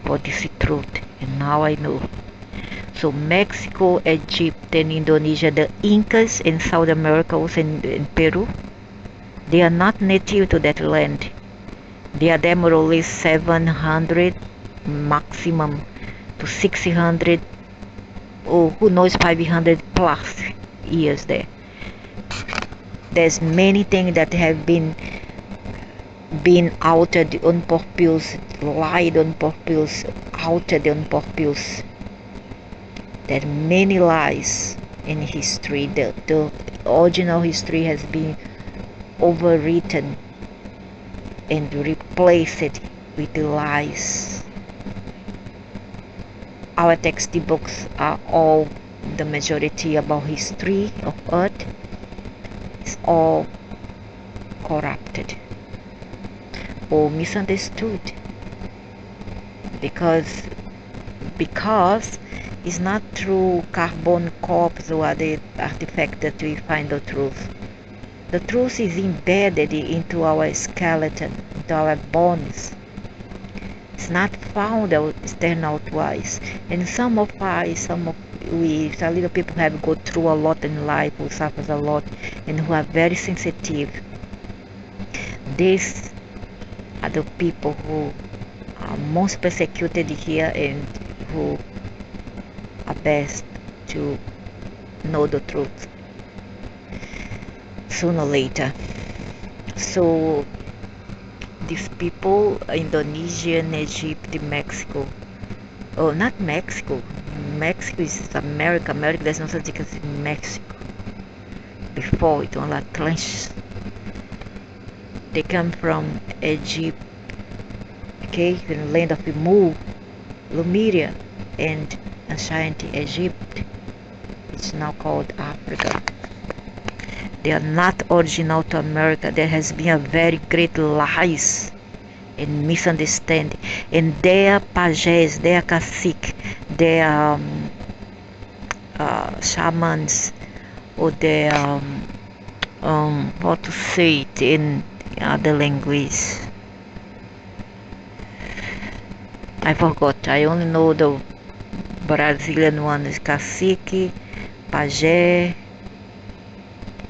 for this truth, and now I know. So Mexico, Egypt, and Indonesia, the Incas in South America, also in Peru, they are not native to that land. They are there more or less 700, maximum to 600, or who knows, 500 plus years there. There's many things that have been altered on purpose, lied on purpose, altered on purpose. There are many lies in history. The original history has been overwritten and replaced with lies. Our textbooks are all, the majority about history of Earth is all corrupted or misunderstood, because it's not through carbon copies or other artifacts that we find the truth. The truth is embedded into our skeleton, into our bones. It's not found external wise. And some of a little people have go through a lot in life, who suffers a lot, and who are very sensitive. These are the people who are most persecuted here and who are best to know the truth sooner or later. So these people, Indonesian, Egypt, Mexico, oh, not Mexico, Mexico is America. There's no such thing as Mexico. Before it was Atlantis. They come from Egypt, okay, the land of Mu, Lemuria, and ancient Egypt. It's now called Africa. They are not original to America. There has been a very great lies and misunderstanding. And their pages, their cacique, their shamans, or their what to say it in other language. I forgot. I only know the Brazilian one is cacique, pajé,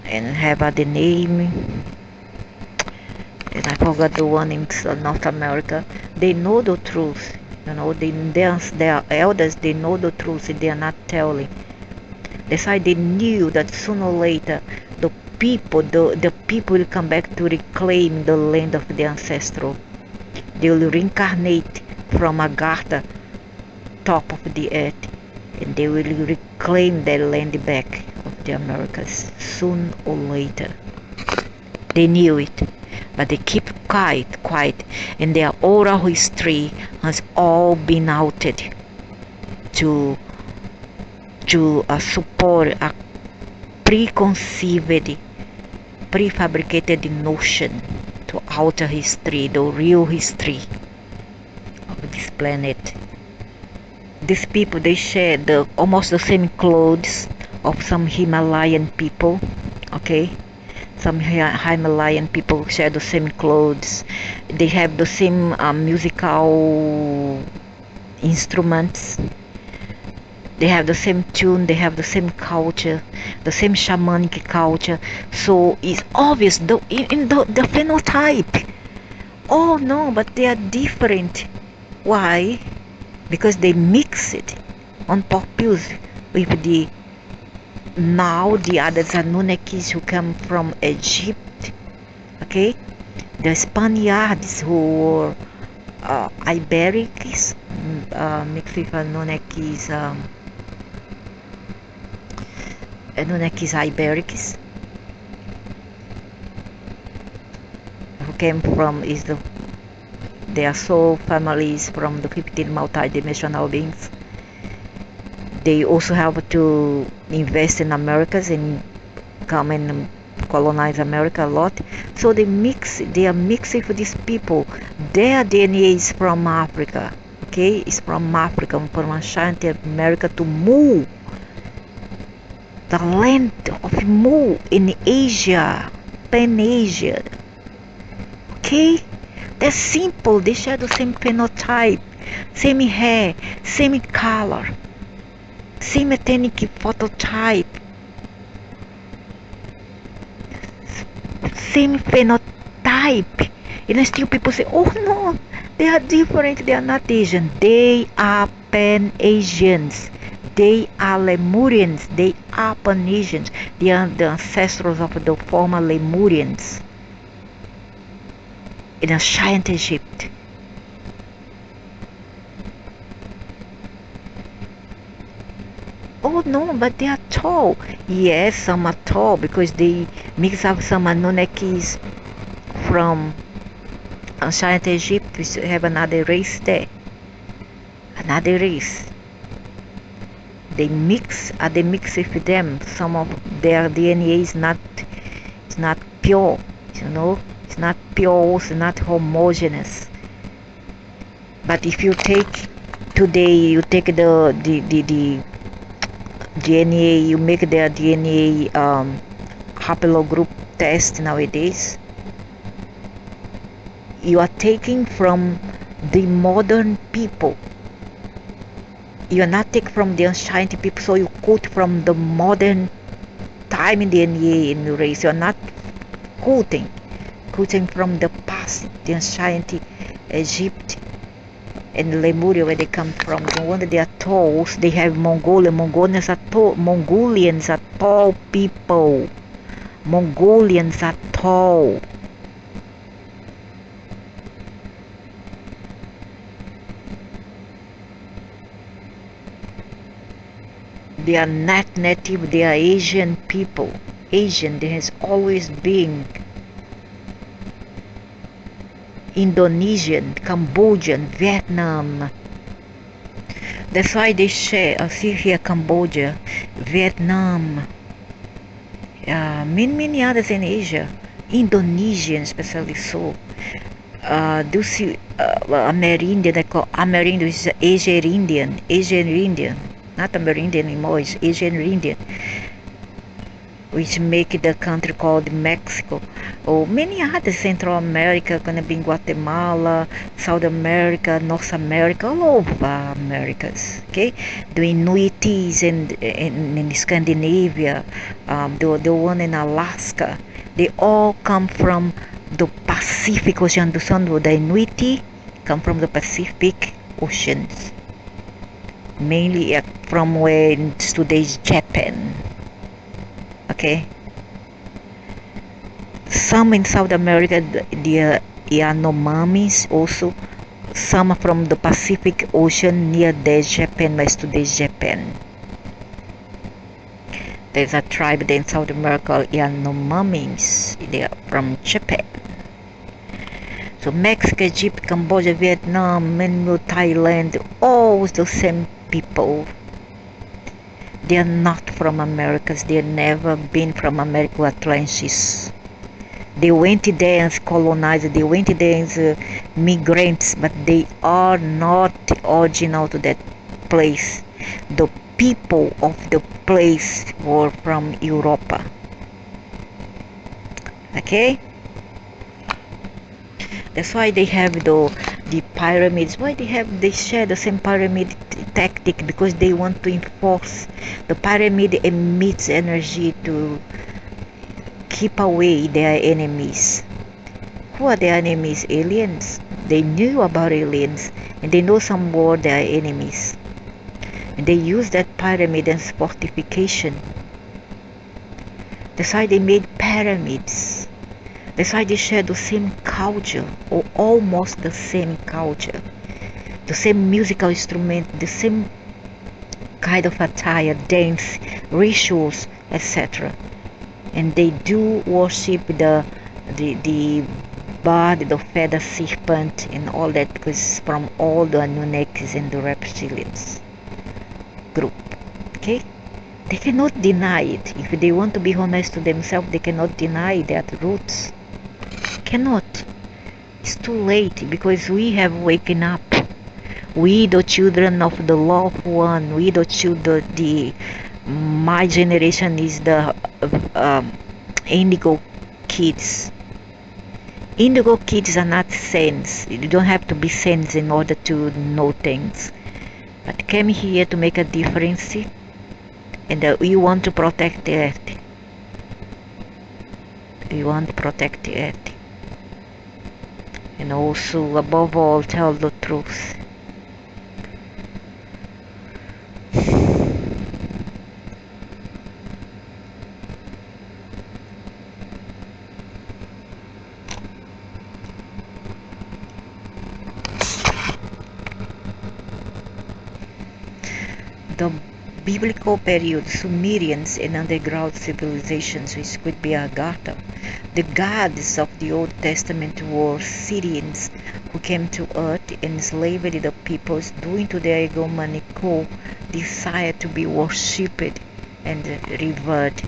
and have other name, and I forgot the one in North America. They know the truth, their elders, they know the truth, they are not telling. That's why they knew that sooner or later the people will come back to reclaim the land of the ancestral. They will reincarnate from Agartha, top of the earth, and they will reclaim their land back of the Americas soon or later. They knew it, but they keep quiet, and their oral history has all been outed to support a preconceived, prefabricated notion to alter history, the real history of this planet. These people, they share almost the same clothes of some Himalayan people, okay? Some Himalayan people share the same clothes. They have the same musical instruments. They have the same tune. They have the same culture, the same shamanic culture. So it's obvious in the phenotype. Oh no, but they are different. Why? Because they mix it on purpose with the others Anunnakis who come from Egypt, okay, the Spaniards who were Iberics, mixed with Anunnakis Iberics, who came from their soul families from the 15 multi-dimensional beings. They also have to invest in Americas and come and colonize America a lot. So they are mixed with these people. Their DNA is from Africa. Okay, it's from Africa, from Ashanti America to Mu. The land of Mu in Asia, Pan-Asia. Okay, they're simple. They share the same phenotype, same hair, same color, same ethnic phototype, same phenotype. And still people say, oh no, they are different, they are not Asian. They are Pan-Asians. They are Lemurians. They are Pan-Asians. They are the ancestors of the former Lemurians in ancient Egypt. Oh no, but they are tall. Yes, some are tall because they mix up some Anunnakis from ancient Egypt. We have another race there. Another race. They mix with them. Some of their DNA is not pure, it's not pure, it's not homogeneous. But if you take the DNA, you make their DNA haplogroup test nowadays, you are taking from the modern people. You are not taking from the ancient people, so you quote from the modern time in DNA in the race. You are not quoting from the past, the ancient Egypt and Lemuria, where they come from. No wonder they are tall. They have Mongolians are tall. Mongolians are tall people. Mongolians are tall. They are not native, they are Asian people. Asian, there has always been. Indonesian, Cambodian, Vietnam. That's why they share, see here Cambodia, Vietnam, many others in Asia, Indonesian especially so. Do you see Amerindian, they call Amerindian, which is Asian Indian, not Amerindian anymore, it's Asian Indian, which make the country called Mexico. Or many other Central America, gonna be Guatemala, South America, North America, all over Americas. Okay, the Inuitis in Scandinavia, the one in Alaska, they all come from the Pacific Ocean. The Inuiti come from the Pacific Oceans, mainly from where today's Japan. Okay. Some in South America, the Yanomamis also. Some from the Pacific Ocean near Japan, where today's Japan. There's a tribe there in South America, Yanomamis. They are from Japan. So Mexico, Egypt, Cambodia, Vietnam, Myanmar, Thailand, all the same people. They are not from Americas. They have never been from America or Atlantis. They went there as colonizers. They went there as migrants, but they are not original to that place. The people of the place were from Europa. Okay, that's why they have the pyramids. Why they share the same pyramid tactic? Because they want to enforce. The pyramid emits energy to keep away their enemies. Who are their enemies? Aliens. They knew about aliens, and they know some more their enemies. And they use that pyramid as fortification. That's why they made pyramids. That's why they share the same culture, or almost the same culture, the same musical instrument, the same kind of attire, dance, rituals, etc. And they do worship the bird, the feather serpent, and all that, because it's from all the Anunnakis and the reptilians group. Okay, they cannot deny it. If they want to be honest to themselves, they cannot deny their roots. Cannot. It's too late, because we have waken up. We, the children of the loved one, we, the children, my generation is the indigo kids. Indigo kids are not saints. You don't have to be saints in order to know things. But came here to make a difference, and we want to protect the earth. We want to protect the earth. And also, above all, tell the truth. The biblical period, Sumerians and underground civilizations, which could be Agartha. The gods of the Old Testament were Syrians who came to earth and enslaved the peoples due to their egomaniacal desire to be worshipped and revered.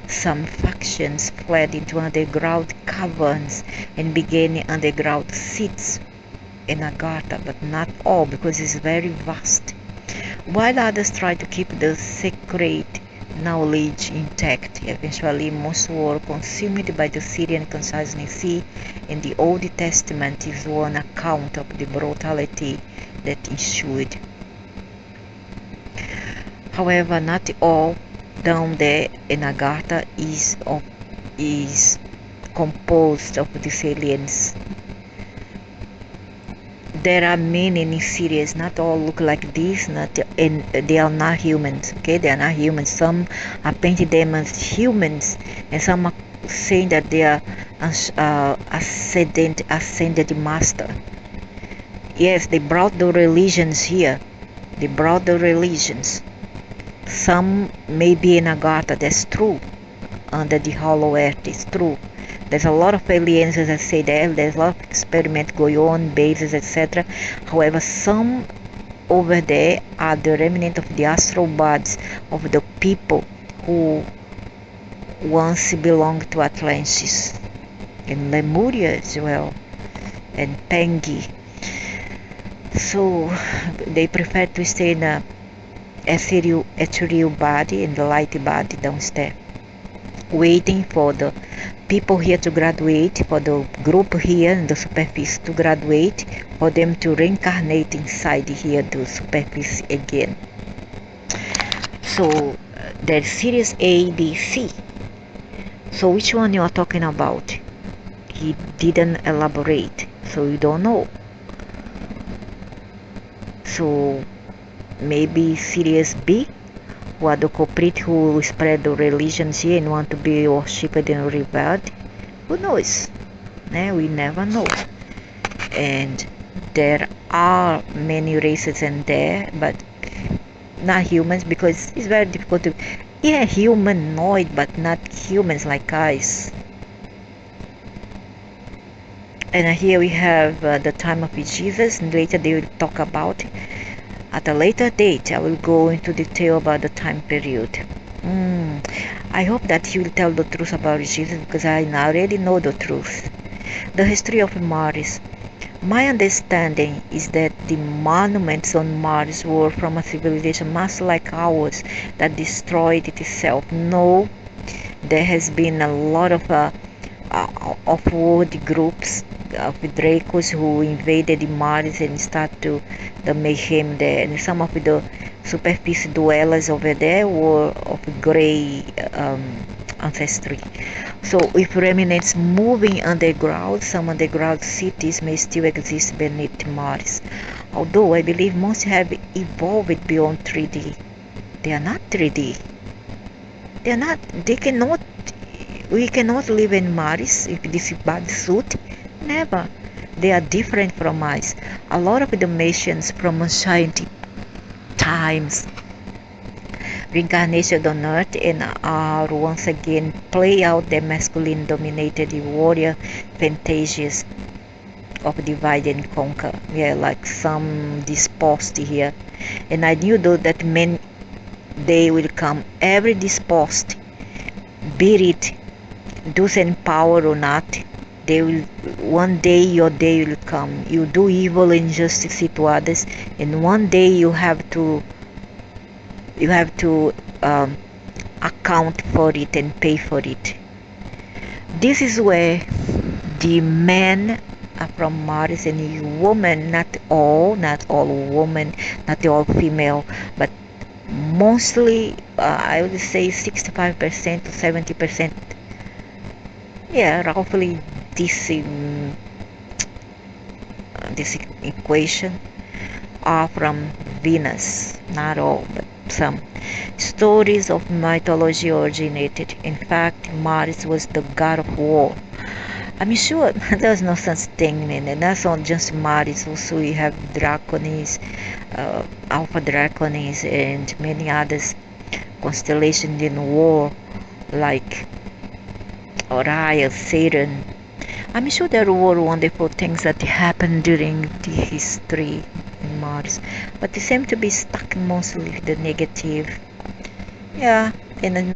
Some factions fled into underground caverns and began underground seats in Agartha, but not all, because it's very vast. While others tried to keep the sacred knowledge intact, eventually most were consumed by the Syrian consciousness, and the Old Testament is one account of the brutality that ensued. However, not all down there in Agartha is composed of these aliens. There are many in series, not all look like this, and they are not humans. Okay, they are not humans. Some are painting them as humans, and some are saying that they are ascended master. Yes, they brought the religions here. They brought the religions. Some may be in Agartha, that's true. Under the hollow earth, it's true. There's a lot of aliens, as I say there's a lot of experiments going on, bases, etc. However, some over there are the remnant of the astral bodies of the people who once belonged to Atlantis, and Lemuria as well, and Pangi. So they prefer to stay in a ethereal body, in the light body downstairs, waiting for the people here to graduate, for the group here in the superficie to graduate, for them to reincarnate inside here the superficie again. So there's series A, B, C. So which one you are talking about? He didn't elaborate, so you don't know. So maybe series B, who are the culprit who spread the religions here and want to be worshipped and revered. Who knows? We never know. And there are many races in there, but not humans, because it's very difficult to, humanoid, but not humans like us. And here we have the time of Jesus, and later they will talk about it. At a later date, I will go into detail about the time period. I hope that he will tell the truth about Jesus, because I already know the truth. The history of Mars. My understanding is that the monuments on Mars were from a civilization much like ours that destroyed itself. No, there has been a lot of of world groups of Dracos who invaded Mars and start to the mayhem there. And some of the superficie dwellers over there were of gray ancestry. So if remnants moving underground, some underground cities may still exist beneath Mars. Although I believe most have evolved beyond 3D. They are not 3D. They are not. They cannot. We cannot live in Mars if this bad suit. Never. They are different from us. A lot of the nations from ancient times reincarnation on Earth and are once again play out their masculine dominated warrior fantasies of divide and conquer. Yeah, like some disposed here. And I knew though that men they will come every disposed, be it those in power or not, they will one day your day will come. You do evil injustice to others, and one day you have to account for it and pay for it. This is where the men are from Mars and the woman, not all women, not all female, but mostly I would say 65% to 70%. Yeah, roughly this this equation are from Venus, not all, but some. Stories of mythology originated. In fact, Mars was the god of war. I'm sure there's no such thing, man. And that's not just Mars. Also, we have Draconis, Alpha Draconis, and many others constellations in war, like Orion, Saturn. I'm sure there were wonderful things that happened during the history in Mars, but they seem to be stuck mostly with the negative. Yeah, and then